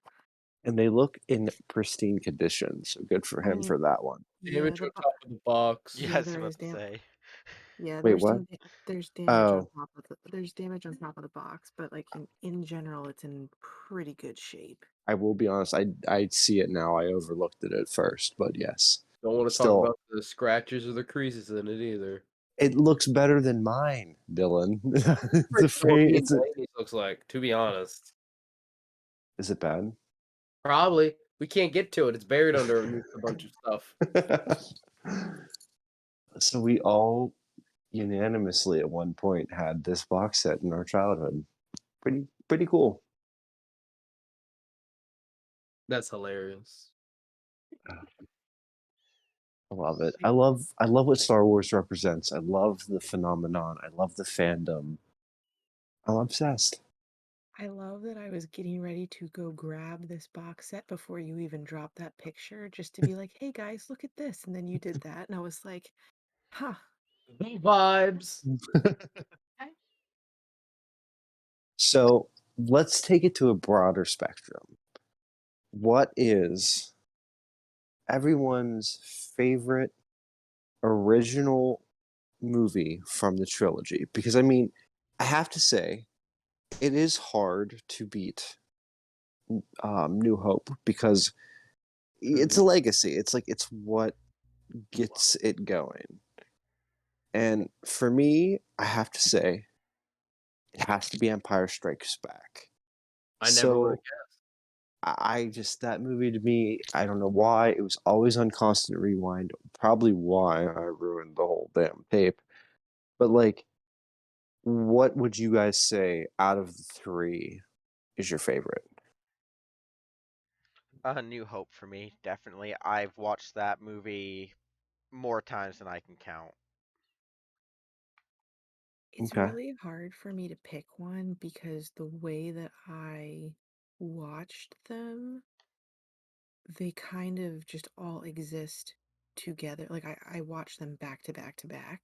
And they look in pristine condition. So good for I him mean, for that one. yeah, Damage on top of the box. Yeah, I yeah, was there about is to say. yeah, Wait, what? there's damage on Oh, top of there's damage on top of the box, but like in general, it's in pretty good shape. I will be honest. I see it now. I overlooked it at first, but yes, Don't want to talk still, about the scratches or the creases in it either. it looks better than mine, Dylan. It's a Pretty sure what frame. me and Delaney's looks like, to be honest. Is it bad? Probably. We can't get to it. It's buried underneath a bunch of stuff. So we all unanimously at one point had this box set in our childhood. Pretty cool. That's hilarious. I love it. I love what Star Wars represents. I love the phenomenon. I love the fandom. I'm obsessed. I love that I was getting ready to go grab this box set before you even dropped that picture, just to be like, hey guys, look at this. And then you did that. And I was like, huh. Vibes. Okay. So let's take it to a broader spectrum. What is everyone's favorite original movie from the trilogy? Because I mean, I have to say, it is hard to beat New Hope because it's a legacy. It's like it's what gets it going. And for me, I have to say, it has to be Empire Strikes Back. I never would So have guessed. I just that movie to me, I don't know why it was always on constant rewind. Probably why I ruined the whole damn tape. But like, what would you guys say out of the three is your favorite? A New Hope for me, definitely. I've watched that movie more times than I can count. It's Okay. really hard for me to pick one because the way that I watched them, they kind of just all exist together. Like I watch them back to back to back.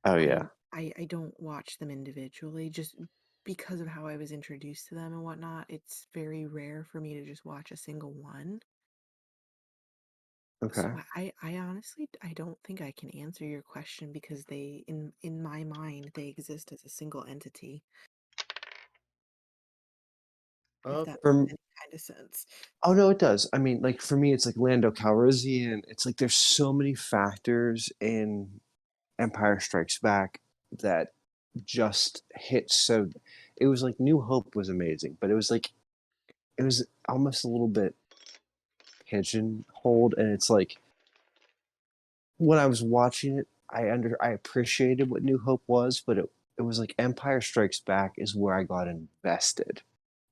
Oh I yeah. I don't watch them individually just because of how I was introduced to them and whatnot. It's very rare for me to just watch a single one. So Okay. I honestly I don't think I can answer your question because they in my mind they exist as a single entity, if Okay. that makes From any kind of sense. Oh no, it does. I mean, like for me, it's like Lando Calrissian. It's like there's so many factors in Empire Strikes Back that just hit so. It was like New Hope was amazing, but it was almost a little bit pigeonholed, and it's like when I was watching it, I appreciated what New Hope was, but it was like Empire Strikes Back is where I got invested,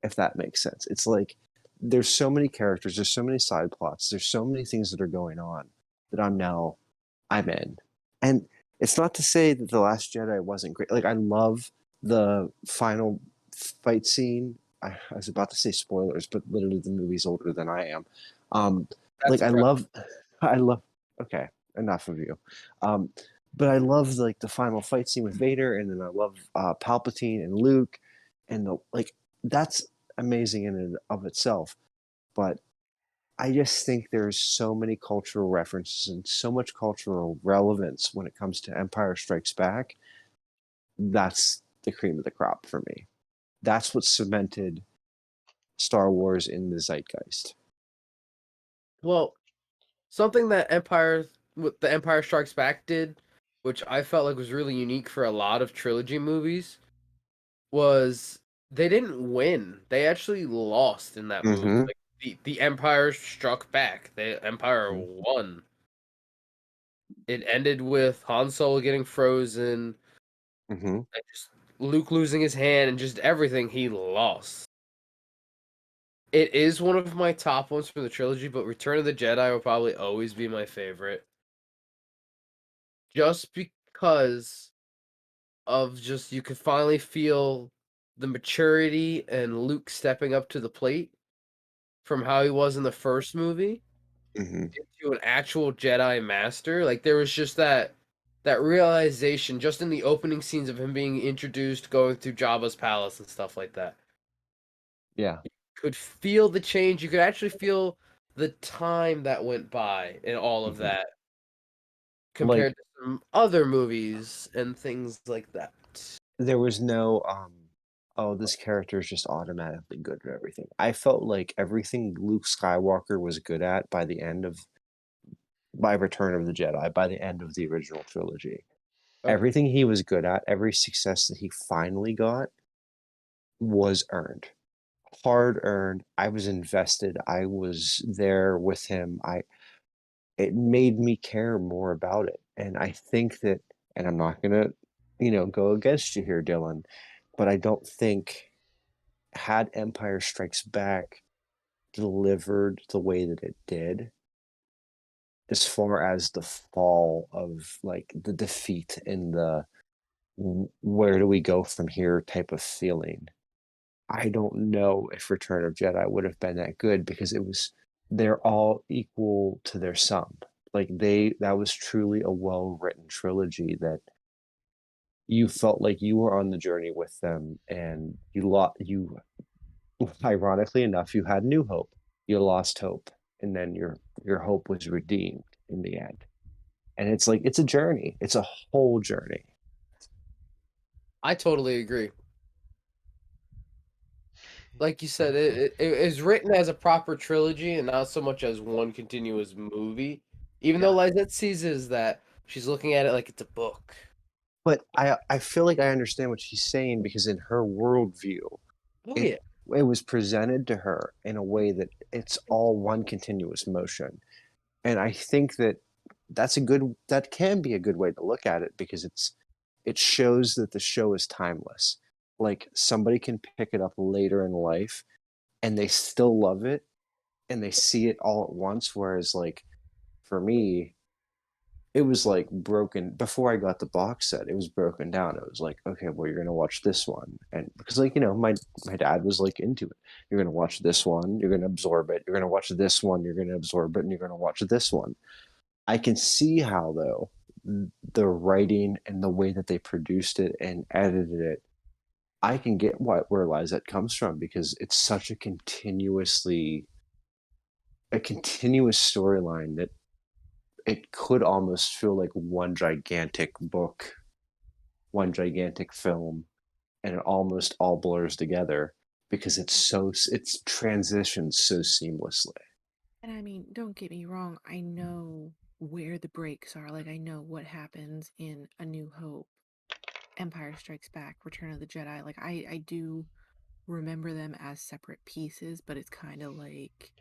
if that makes sense. It's like there's so many characters, there's so many side plots, there's so many things that are going on that I'm in. And it's not to say that The Last Jedi wasn't great. Like I love the final fight scene. I was about to say spoilers, but literally the movie's older than I am. Um, That's like I impressive. love, I love. Okay, enough of you. Um, but I love like the final fight scene with Vader, and then I love Palpatine and Luke, and the like. That's amazing in and of itself. But I just think there's so many cultural references and so much cultural relevance when it comes to Empire Strikes Back. That's the cream of the crop for me. That's what cemented Star Wars in the zeitgeist. Well, something that the Empire Strikes Back did, which I felt like was really unique for a lot of trilogy movies, was they didn't win. They actually lost in that movie. Mm-hmm. Like the Empire struck back. The Empire Mm-hmm. won. It ended with Han Solo getting frozen, Mm-hmm. and just Luke losing his hand, and just everything he lost. It is one of my top ones for the trilogy, but Return of the Jedi will probably always be my favorite. Just because of just you could finally feel the maturity and Luke stepping up to the plate from how he was in the first movie Mm-hmm. into an actual Jedi master. Like there was just that realization just in the opening scenes of him being introduced going through Jabba's palace and stuff like that. Yeah. Could feel the change. You could actually feel the time that went by in all of Mm-hmm. that compared Like to some other movies and things like that. there was no oh, this character is just automatically good at everything. I felt like everything Luke Skywalker was good at by Return of the Jedi, by the end of the original trilogy. Okay. Everything he was good at, every success that he finally got was earned. Hard earned. I was invested. I was there with him. I It made me care more about it. And I think that, and I'm not gonna, go against you here, Dylan, but I don't think had Empire Strikes Back delivered the way that it did, as far as the fall of like the defeat and the where do we go from here type of feeling. I don't know if Return of Jedi would have been that good because they're all equal to their sum. Like that was truly a well-written trilogy that you felt like you were on the journey with them, and you ironically enough, you had new hope. You lost hope, and then your hope was redeemed in the end. And it's like it's a journey. It's a whole journey. I totally agree. Like you said, it is written as a proper trilogy and not so much as one continuous movie. Even though Yeah. Lizette sees that, she's looking at it like it's a book. But I feel like I understand what she's saying because in her worldview, Oh it yeah. it was presented to her in a way that it's all one continuous motion. And I think that can be a good way to look at it because it shows that the show is timeless. Like somebody can pick it up later in life and they still love it and they see it all at once. Whereas like for me, it was like broken before I got the box set. It was broken down. It was like, okay, well, you're gonna watch this one, and because like my dad was like into it. You're gonna watch this one. You're gonna absorb it. You're gonna watch this one. You're gonna absorb it, and you're gonna watch this one. I can see how though the writing and the way that they produced it and edited it, I can get where Liza comes from because it's such a continuous storyline that it could almost feel like one gigantic book, one gigantic film, and it almost all blurs together because it's transitions so seamlessly. And I mean, don't get me wrong, I know where the breaks are. Like, I know what happens in A New Hope, Empire Strikes Back, Return of the Jedi. Like, I do remember them as separate pieces, but it's kind of like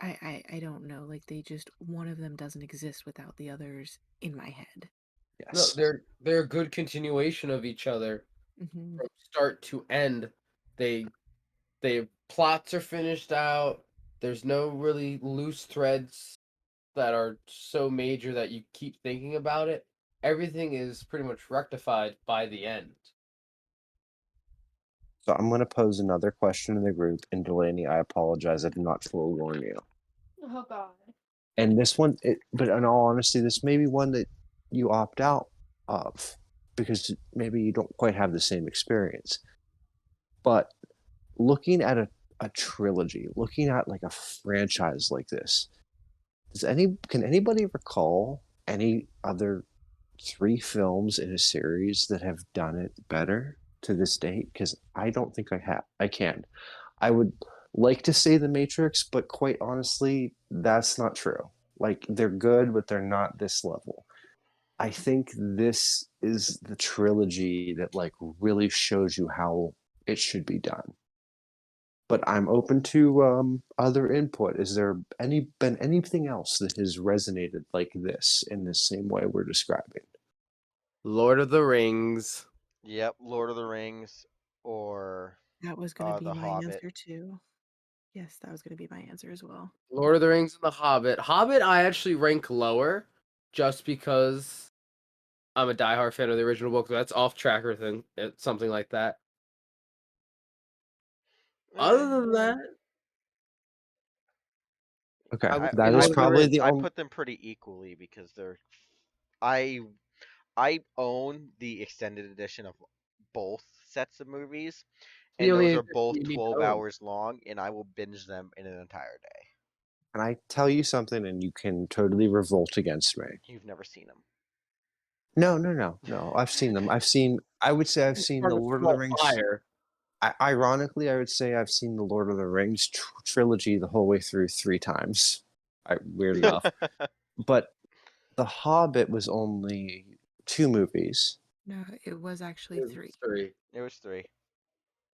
I don't know, like they just one of them doesn't exist without the others in my head. No, Yes. they're a good continuation of each other Hmm. from start to end. They plots are finished out. There's no really loose threads that are so major that you keep thinking about it. Everything is pretty much rectified by the end. So I'm going to pose another question in the group, and Delaney, I apologize, I did not forewarn you. Oh God. And this one, but in all honesty, this may be one that you opt out of because maybe you don't quite have the same experience. But looking at a trilogy, looking at like a franchise like this, can anybody recall any other three films in a series that have done it better to this date? Because I don't think I can. I would like to say The Matrix, but quite honestly, that's not true. Like they're good, but they're not this level. I think this is the trilogy that like really shows you how it should be done. But I'm open to other input. Is there been anything else that has resonated like this in the same way we're describing? Lord of the Rings. Yep, Lord of the Rings or That was going to be The my Hobbit. answer too. Yes, that was going to be my answer as well. Lord of the Rings and The Hobbit. Hobbit I actually rank lower just because I'm a diehard fan of the original book. That's off tracker thing. It's something like that. Other than that, Okay, I would say that is Lord of the probably Rings. the I only. put them pretty equally because I I own the extended edition of both sets of movies, The and only those are edition both you need to 12 own. hours long, and I will binge them in an entire day. And I tell you something, and you can totally revolt against me. You've never seen them. No, no, no, no. I've seen them. I would say I've seen the Start a Lord of the small Rings. fire. Ironically, I would say I've seen the Lord of the Rings trilogy the whole way through three times. Weird enough. But The Hobbit was only two movies. No, it was actually three. Three. It was three.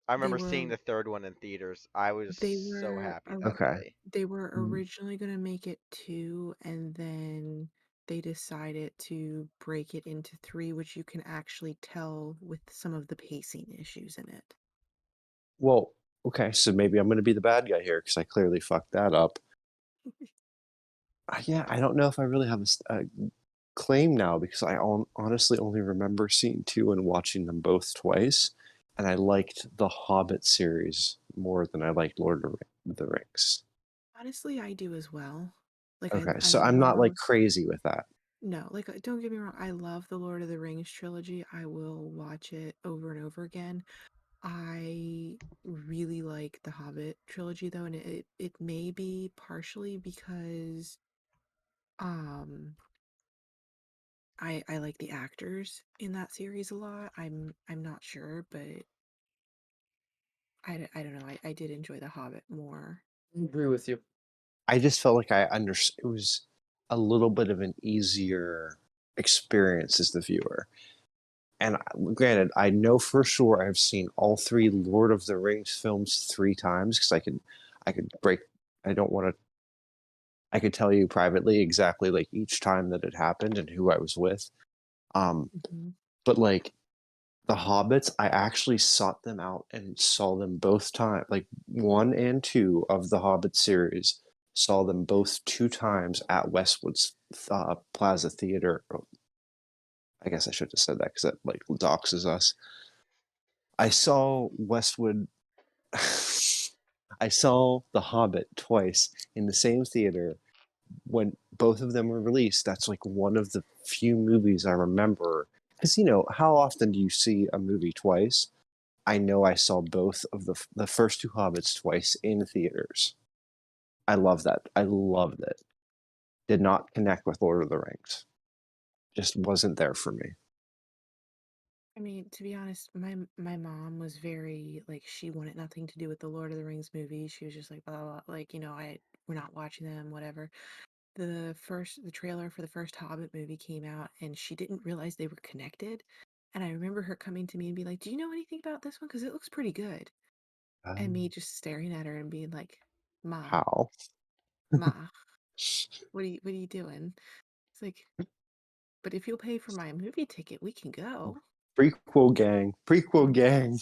I They remember seeing were the third one in theaters. I was they so were happy that Okay. day. they were Mm. originally going to make it two, and then they decided to break it into three, which you can actually tell with some of the pacing issues in it. Well, okay, so maybe I'm going to be the bad guy here because I clearly fucked that up. Yeah, I don't know if I really have a claim now because I honestly only remember seeing two and watching them both twice, and I liked the Hobbit series more than I liked Lord of the Rings. Honestly, I do as well. Like Okay, I so I'm not like love crazy with that. no, like don't get me wrong, I love the Lord of the Rings trilogy. I will watch it over and over again. I really like the Hobbit trilogy though, and it may be partially because um I like the actors in that series a lot. I'm not sure, but I don't know. I did enjoy the Hobbit more. I agree with you. I just felt like I understood it was a little bit of an easier experience as the viewer. And granted, I know for sure I've seen all three Lord of the Rings films 3 times because I could break. I don't want to. I could tell you privately exactly like each time that it happened and who I was with. Um, Hmm. but like the Hobbits, I actually sought them out and saw them both time, like 1 and 2 of the Hobbit series. Saw them both 2 times at Westwood's Plaza Theater. Oh, I guess I should have said that because that like doxes us. I saw Westwood. I saw The Hobbit twice in the same theater when both of them were released. That's like one of the few movies I remember. Because how often do you see a movie twice? I know I saw both of the first two Hobbits twice in theaters. I love that. I loved it. Did not connect with Lord of the Rings. Just wasn't there for me. I mean, to be honest, my mom was very like she wanted nothing to do with the Lord of the Rings movies. She was just like blah, blah, blah, like we're not watching them, whatever. The trailer for the first Hobbit movie came out, and she didn't realize they were connected. And I remember her coming to me and being like, "Do you know anything about this one? Because it looks pretty good." And me just staring at her and being like, "Ma, How? ma, what are you doing?" It's like, but if you'll pay for my movie ticket, we can go. Prequel gang. Prequel Mhm. gang.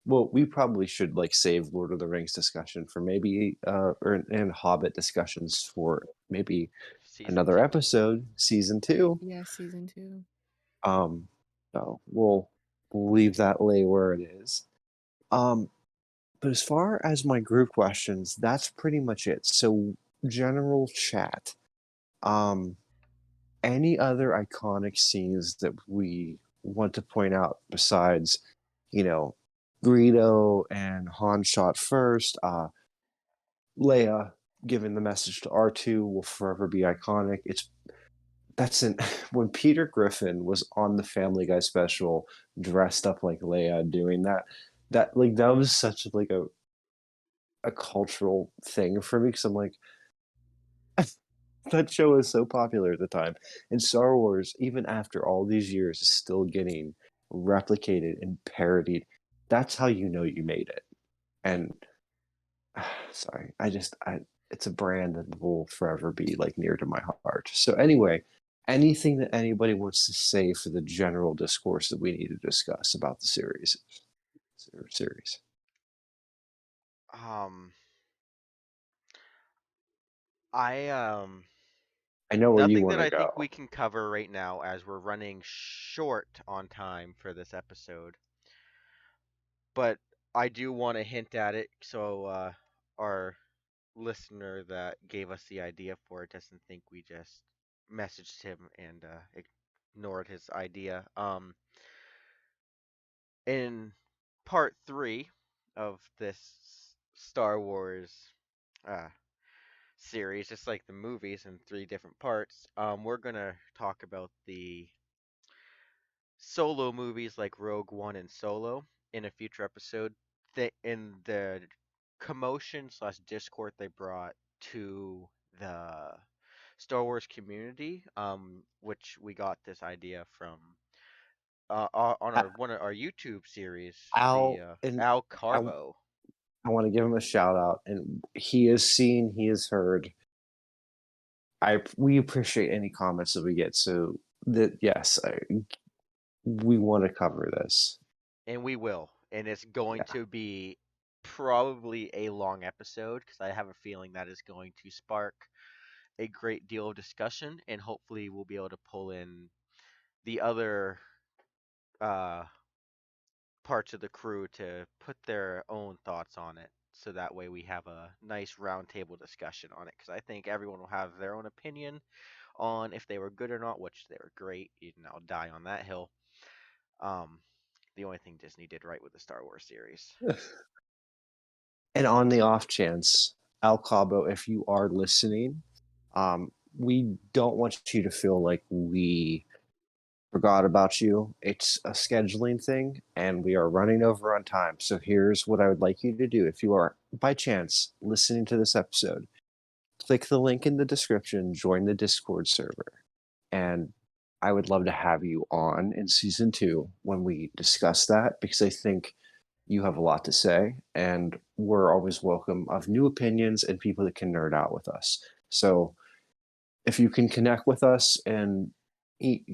Well, we probably should like save Lord of the Rings discussion for maybe and Hobbit discussions for maybe Season another 2. episode, season 2. Yeah, season 2. Um, so we'll leave that lay where it is. Um, but as far as my group questions, that's pretty much it. So general chat. Um, any other iconic scenes that we want to point out besides, you know, Greedo and Han shot first, Leia giving the message to R2 will forever be iconic. That's an when Peter Griffin was on the Family Guy special dressed up like Leia doing that was such like a cultural thing for me because I'm like that show was so popular at the time. And Star Wars, even after all these years, is still getting replicated and parodied. That's how you know you made it. And sorry, it's a brand that will forever be like near to my heart. So anyway, anything that anybody wants to say for the general discourse that we need to discuss about the series. Um, I I know where you nothing want that to I think go. we can cover right now as we're running short on time for this episode. But I do want to hint at it so our listener that gave us the idea for it doesn't think we just messaged him and ignored his idea. In part 3 of this Star Wars uh, series, just like the movies in 3 different parts, we're gonna talk about the solo movies like Rogue One and Solo in a future episode. In the commotion slash discord they brought to the Star Wars community, which we got this idea from on I, our one of our YouTube series, the Al and Al I, Carbo. I want to give him a shout out, and he is seen, he is heard. We appreciate any comments that we get. So that yes, we want to cover this. And we will, and it's going Yeah. to be probably a long episode because I have a feeling that is going to spark a great deal of discussion, and hopefully we'll be able to pull in the other uh, parts of the crew to put their own thoughts on it. So that way we have a nice roundtable discussion on it because I think everyone will have their own opinion on if they were good or not, which they were great. And I'll die on that hill. Um, the only thing Disney did right with the Star Wars series. And on the off chance, Al Cabo, if you are listening, we don't want you to feel like we forgot about you. It's a scheduling thing, and we are running over on time. So here's what I would like you to do. If you are, by chance, listening to this episode, click the link in the description, join the Discord server, and I would love to have you on in season 2 when we discuss that, because I think you have a lot to say, and we're always welcome of new opinions and people that can nerd out with us. So if you can connect with us and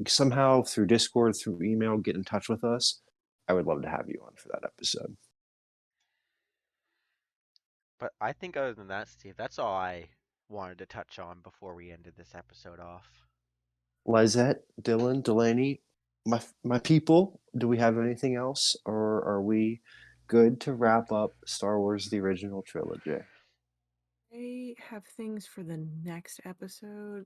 somehow through Discord, through email, get in touch with us, I would love to have you on for that episode. But I think other than that, Steve, that's all I wanted to touch on before we ended this episode off. Lizette, Dylan, Delaney, my people, do we have anything else, or are we good to wrap up Star Wars the original trilogy? I have things for the next episode,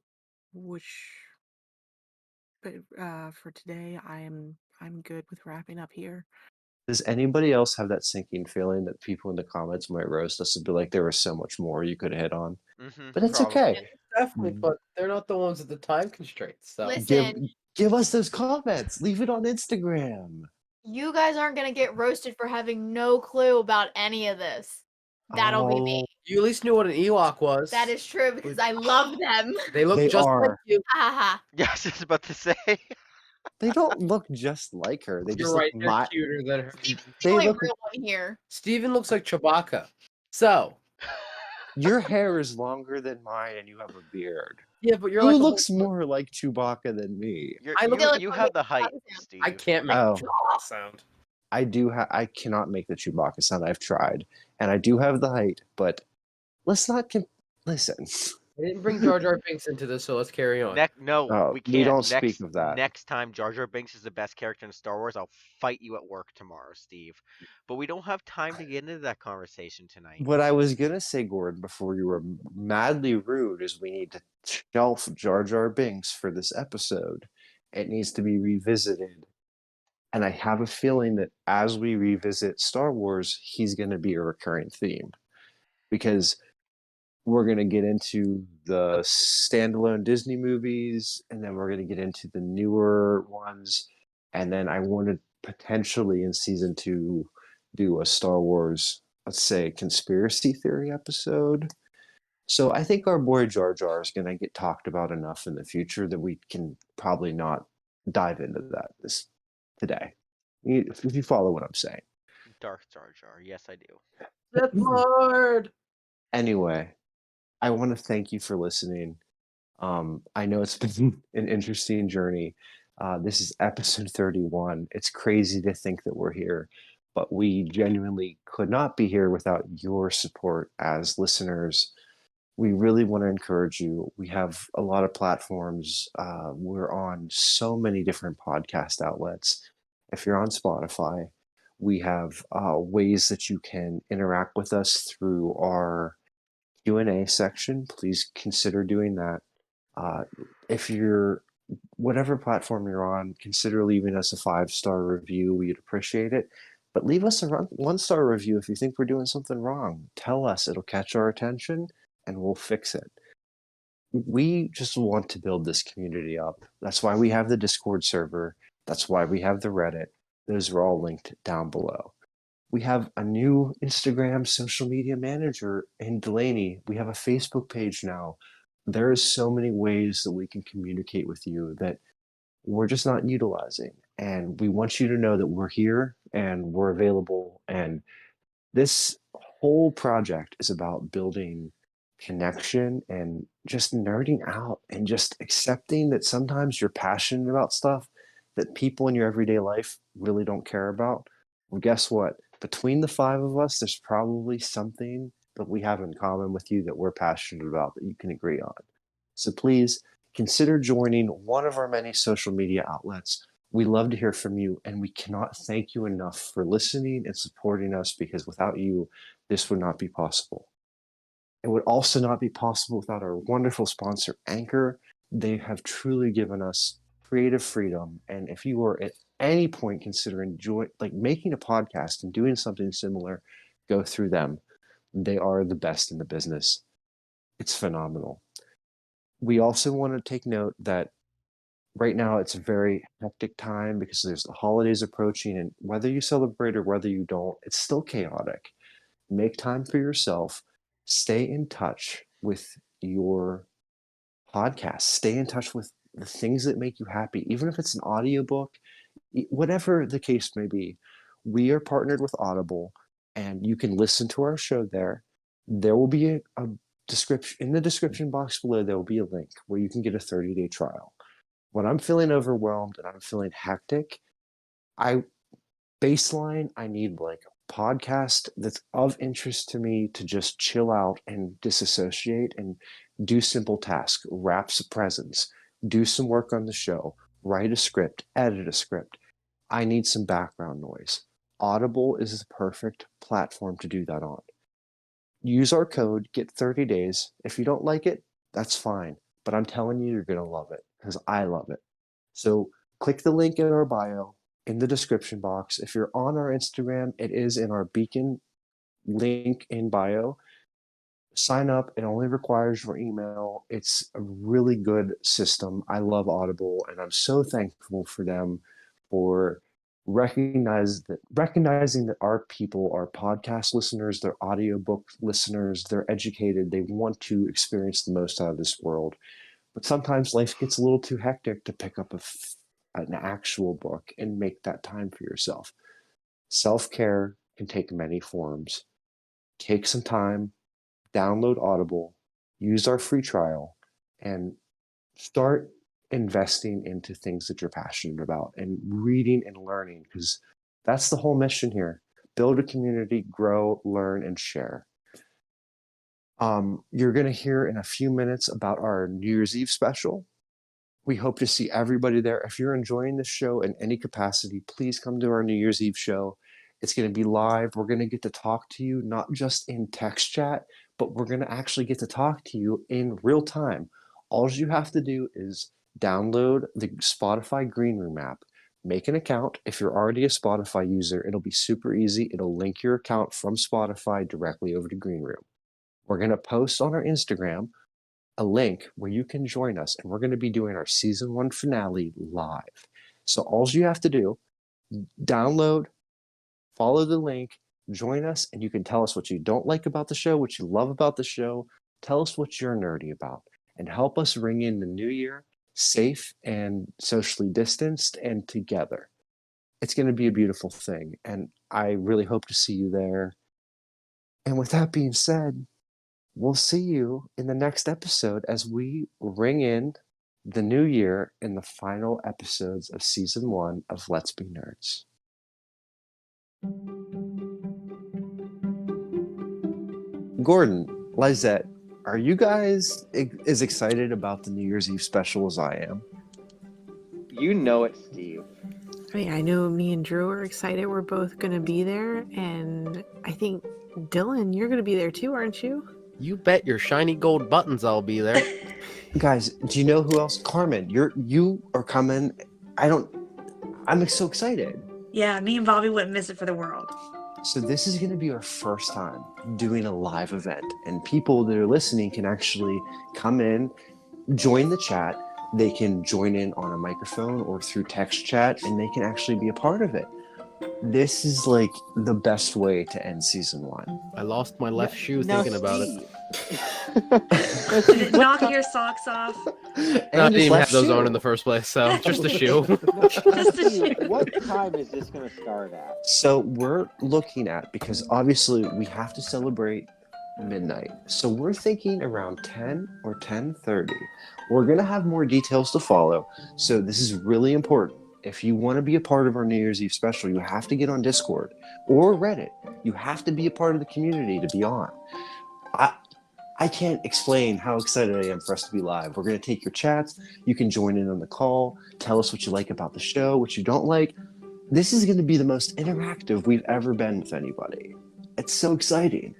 but for today, I'm good with wrapping up here. Does anybody else have that sinking feeling that people in the comments might roast us and be like, there was so much more you could hit on? But it's okay. Definitely, but they're not the ones with the time constraints. So Listen, Give us those comments. Leave it on Instagram. you guys aren't gonna get roasted for having no clue about any of this. That'll be me. you at least knew what an Ewok was. That is true because I love them. They look They just like are. you. Ha ha. Yes, I was about to say. They don't look just like her. They just You're right. look They're cuter than her. The They only look. real one here. Steven looks like Chewbacca. So Your hair is longer than mine, and you have a beard. yeah, but you're Who like a looks whole- more like Chewbacca than me? I look You, like you a have the Chewbacca height, sound. Steve. I can't make Oh. the Chewbacca sound. I do. I cannot make the Chewbacca sound. I've tried, and I do have the height. But let's not. Listen. I didn't bring Jar Jar Binks into this, so let's carry on. No, Oh, we can't. we don't speak of that. Next time Jar Jar Binks is the best character in Star Wars, I'll fight you at work tomorrow, Steve. But we don't have time to get into that conversation tonight. What I was gonna say, Gordon, before you were madly rude, is we need to shelf Jar Jar Binks for this episode. It needs to be revisited. And I have a feeling that as we revisit Star Wars, he's going to be a recurring theme, because we're going to get into the standalone Disney movies, and then we're going to get into the newer ones. And then I want to potentially in season 2 do a Star Wars, let's say, conspiracy theory episode. So I think our boy Jar Jar is going to get talked about enough in the future that we can probably not dive into that today. If you follow what I'm saying. Darth Jar Jar, yes I do. That's hard. Anyway, I want to thank you for listening. I know it's been an interesting journey. This is episode 31. It's crazy to think that we're here, but we genuinely could not be here without your support as listeners. We really want to encourage you. We have a lot of platforms. We're on so many different podcast outlets. If you're on Spotify, we have ways that you can interact with us through our Q&A section. Please consider doing that. If you're, whatever platform you're on, consider leaving us a 5-star review. We'd appreciate it. But leave us a 1-star review if you think we're doing something wrong. Tell us. It'll catch our attention, and we'll fix it. We just want to build this community up. That's why we have the Discord server. That's why we have the Reddit. Those are all linked down below. We have a new Instagram social media manager in Delaney. We have a Facebook page now. There is so many ways that we can communicate with you that we're just not utilizing. And we want you to know that we're here and we're available. And this whole project is about building connection and just nerding out and just accepting that sometimes you're passionate about stuff that people in your everyday life really don't care about. Well, guess what? between the 5 of us, there's probably something that we have in common with you that we're passionate about that you can agree on. So please consider joining one of our many social media outlets. We love to hear from you, and we cannot thank you enough for listening and supporting us, because without you, this would not be possible. It would also not be possible without our wonderful sponsor, Anchor. They have truly given us creative freedom. And if you are at any point considering making a podcast and doing something similar, go through them. They are the best in the business. It's phenomenal. We also want to take note that right now it's a very hectic time because there's the holidays approaching, and whether you celebrate or whether you don't, it's still chaotic. Make time for yourself. Stay in touch with your podcast. Stay in touch with the things that make you happy, even if it's an audiobook, whatever the case may be. We are partnered with Audible, and you can listen to our show there. There will be a description in the description box below. There will be a link where you can get a 30-day trial. When I'm feeling overwhelmed and I'm feeling hectic, I need like a podcast that's of interest to me to just chill out and disassociate and do simple tasks, wrap some presents, do some work on the show, write a script, edit a script. I need some background noise. Audible is the perfect platform to do that on. Use our code, get 30 days. If you don't like it, that's fine. But I'm telling you, you're going to love it because I love it. So click the link in our bio, in the description box. If you're on our Instagram, it is in our Beacon link in bio. Sign up. It only requires your email. It's a really good system. I love Audible, and I'm so thankful for them for recognizing that our people are podcast listeners, they're audiobook listeners, they're educated, they want to experience the most out of this world. But sometimes life gets a little too hectic to pick up an actual book and make that time for yourself. Self-care can take many forms. Take some time, download Audible, use our free trial, and start investing into things that you're passionate about and reading and learning, because that's the whole mission here. Build a community, grow, learn, and share. You're going to hear in a few minutes about our New Year's Eve special. We hope to see everybody there. If you're enjoying this show in any capacity, please come to our New Year's Eve show. It's going to be live. We're going to get to talk to you, not just in text chat, but we're going to actually get to talk to you in real time. All you have to do is download the Spotify Green Room app, make an account. If you're already a Spotify user, it'll be super easy. It'll link your account from Spotify directly over to Green Room. We're going to post on our Instagram a link where you can join us, and we're going to be doing our season 1 finale live. So all you have to do, download, follow the link, join us, and you can tell us what you don't like about the show, what you love about the show. Tell us what you're nerdy about, and help us ring in the new year safe and socially distanced and together. It's going to be a beautiful thing, and I really hope to see you there. And with that being said, we'll see you in the next episode as we ring in the new year in the final episodes of season 1 of Let's Be Nerds. Gordon, Lizette, are you guys as excited about the New Year's Eve special as I am? You know it, Steve. I mean, I know me and Drew are excited. We're both going to be there. And I think, Dylan, you're going to be there too, aren't you? You bet your shiny gold buttons I'll be there. Guys, do you know who else? Carmen, you are coming. I'm so excited. Yeah, me and Bobby wouldn't miss it for the world. So this is going to be our first time doing a live event, and people that are listening can actually come in, join the chat. They can join in on a microphone or through text chat, and they can actually be a part of it. This is like the best way to end season 1. I lost my left shoe thinking about it. Did it knock your socks off? No, I didn't even have those on in the first place, so just a shoe. Just a shoe. What time is this going to start at? So we're looking at, because obviously we have to celebrate midnight. So we're thinking around 10 or 10:30. We're going to have more details to follow. So this is really important. if you want to be a part of our New Year's Eve special, you have to get on Discord or Reddit. You have to be a part of the community to be on. I can't explain how excited I am for us to be live. We're going to take your chats. You can join in on the call. Tell us what you like about the show, what you don't like. This is going to be the most interactive we've ever been with anybody. It's so exciting.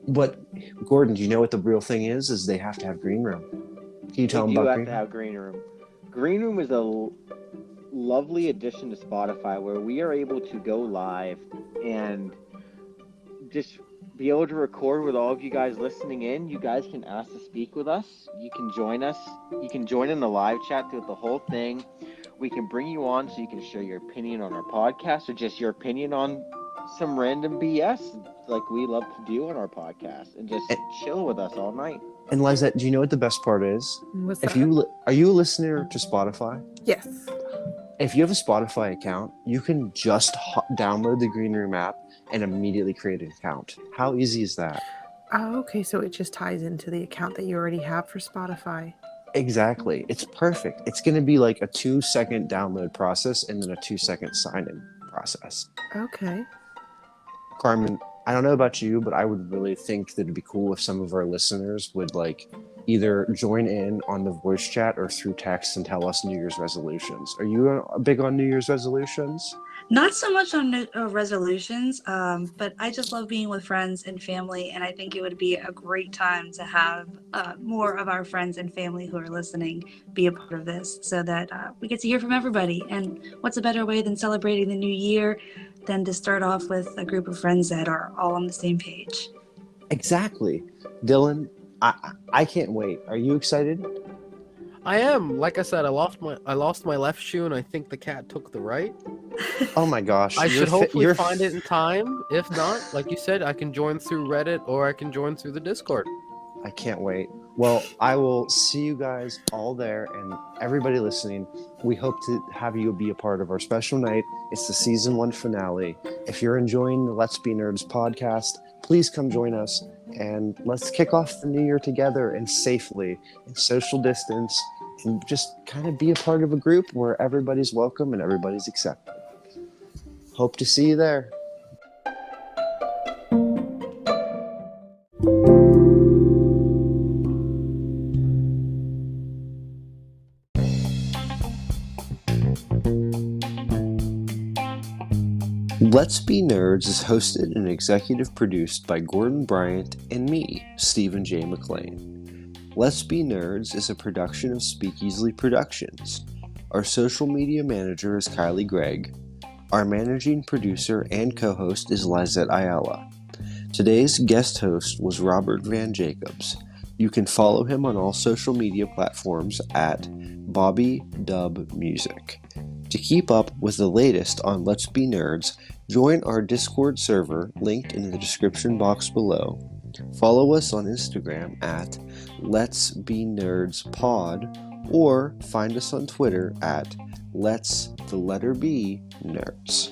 But, Gordon, do you know what the real thing is? Is they have to have Green Room. Can you tell them They do about have Green to Room? have Green Room. Green Room is a lovely addition to Spotify where we are able to go live and just be able to record with all of you guys listening in. You guys can ask to speak with us. You can join us. You can join in the live chat throughout the whole thing. We can bring you on so you can share your opinion on our podcast or just your opinion on some random BS like we love to do on our podcast and just chill with us all night. And Lizette, do you know what the best part is? What's If that? are you a listener to Spotify? Yes. If you have a Spotify account, you can just download the Green Room app and immediately create an account. How easy is that? Oh, okay. So it just ties into the account that you already have for Spotify. Exactly. It's perfect. It's going to be like a 2-second download process and then a 2-second sign-in process. Okay. Carmen, I don't know about you, but I would really think that it'd be cool if some of our listeners would like either join in on the voice chat or through text and tell us New Year's resolutions. Are you big on New Year's resolutions? Not so much on resolutions, but I just love being with friends and family, and I think it would be a great time to have more of our friends and family who are listening be a part of this so that we get to hear from everybody. And what's a better way than celebrating the new year than to start off with a group of friends that are all on the same page? Exactly. Dylan, I can't wait. Are you excited? I am. Like I said, I lost my left shoe, and I think the cat took the right. Oh my gosh. I should hopefully you're find it in time. If not, like you said, I can join through Reddit or I can join through the Discord. I can't wait. Well, I will see you guys all there, and everybody listening, we hope to have you be a part of our special night. It's the season 1 finale. If you're enjoying the Let's Be Nerds podcast, please come join us, and let's kick off the new year together and safely, in social distance, and just kind of be a part of a group where everybody's welcome and everybody's accepted. Hope to see you there. Let's Be Nerds is hosted and executive produced by Gordon Bryant and me, Stephen J. McLean. Let's Be Nerds is a production of Speak Easily Productions. Our social media manager is Kylie Gregg. Our managing producer and co-host is Lizette Ayala. Today's guest host was Robert Van Jacobs. You can follow him on all social media platforms at Bobby Dub Music. To keep up with the latest on Let's Be Nerds, join our Discord server linked in the description box below. Follow us on Instagram at Let's Be Nerds Pod, or find us on Twitter at Let's the letter B Nerds.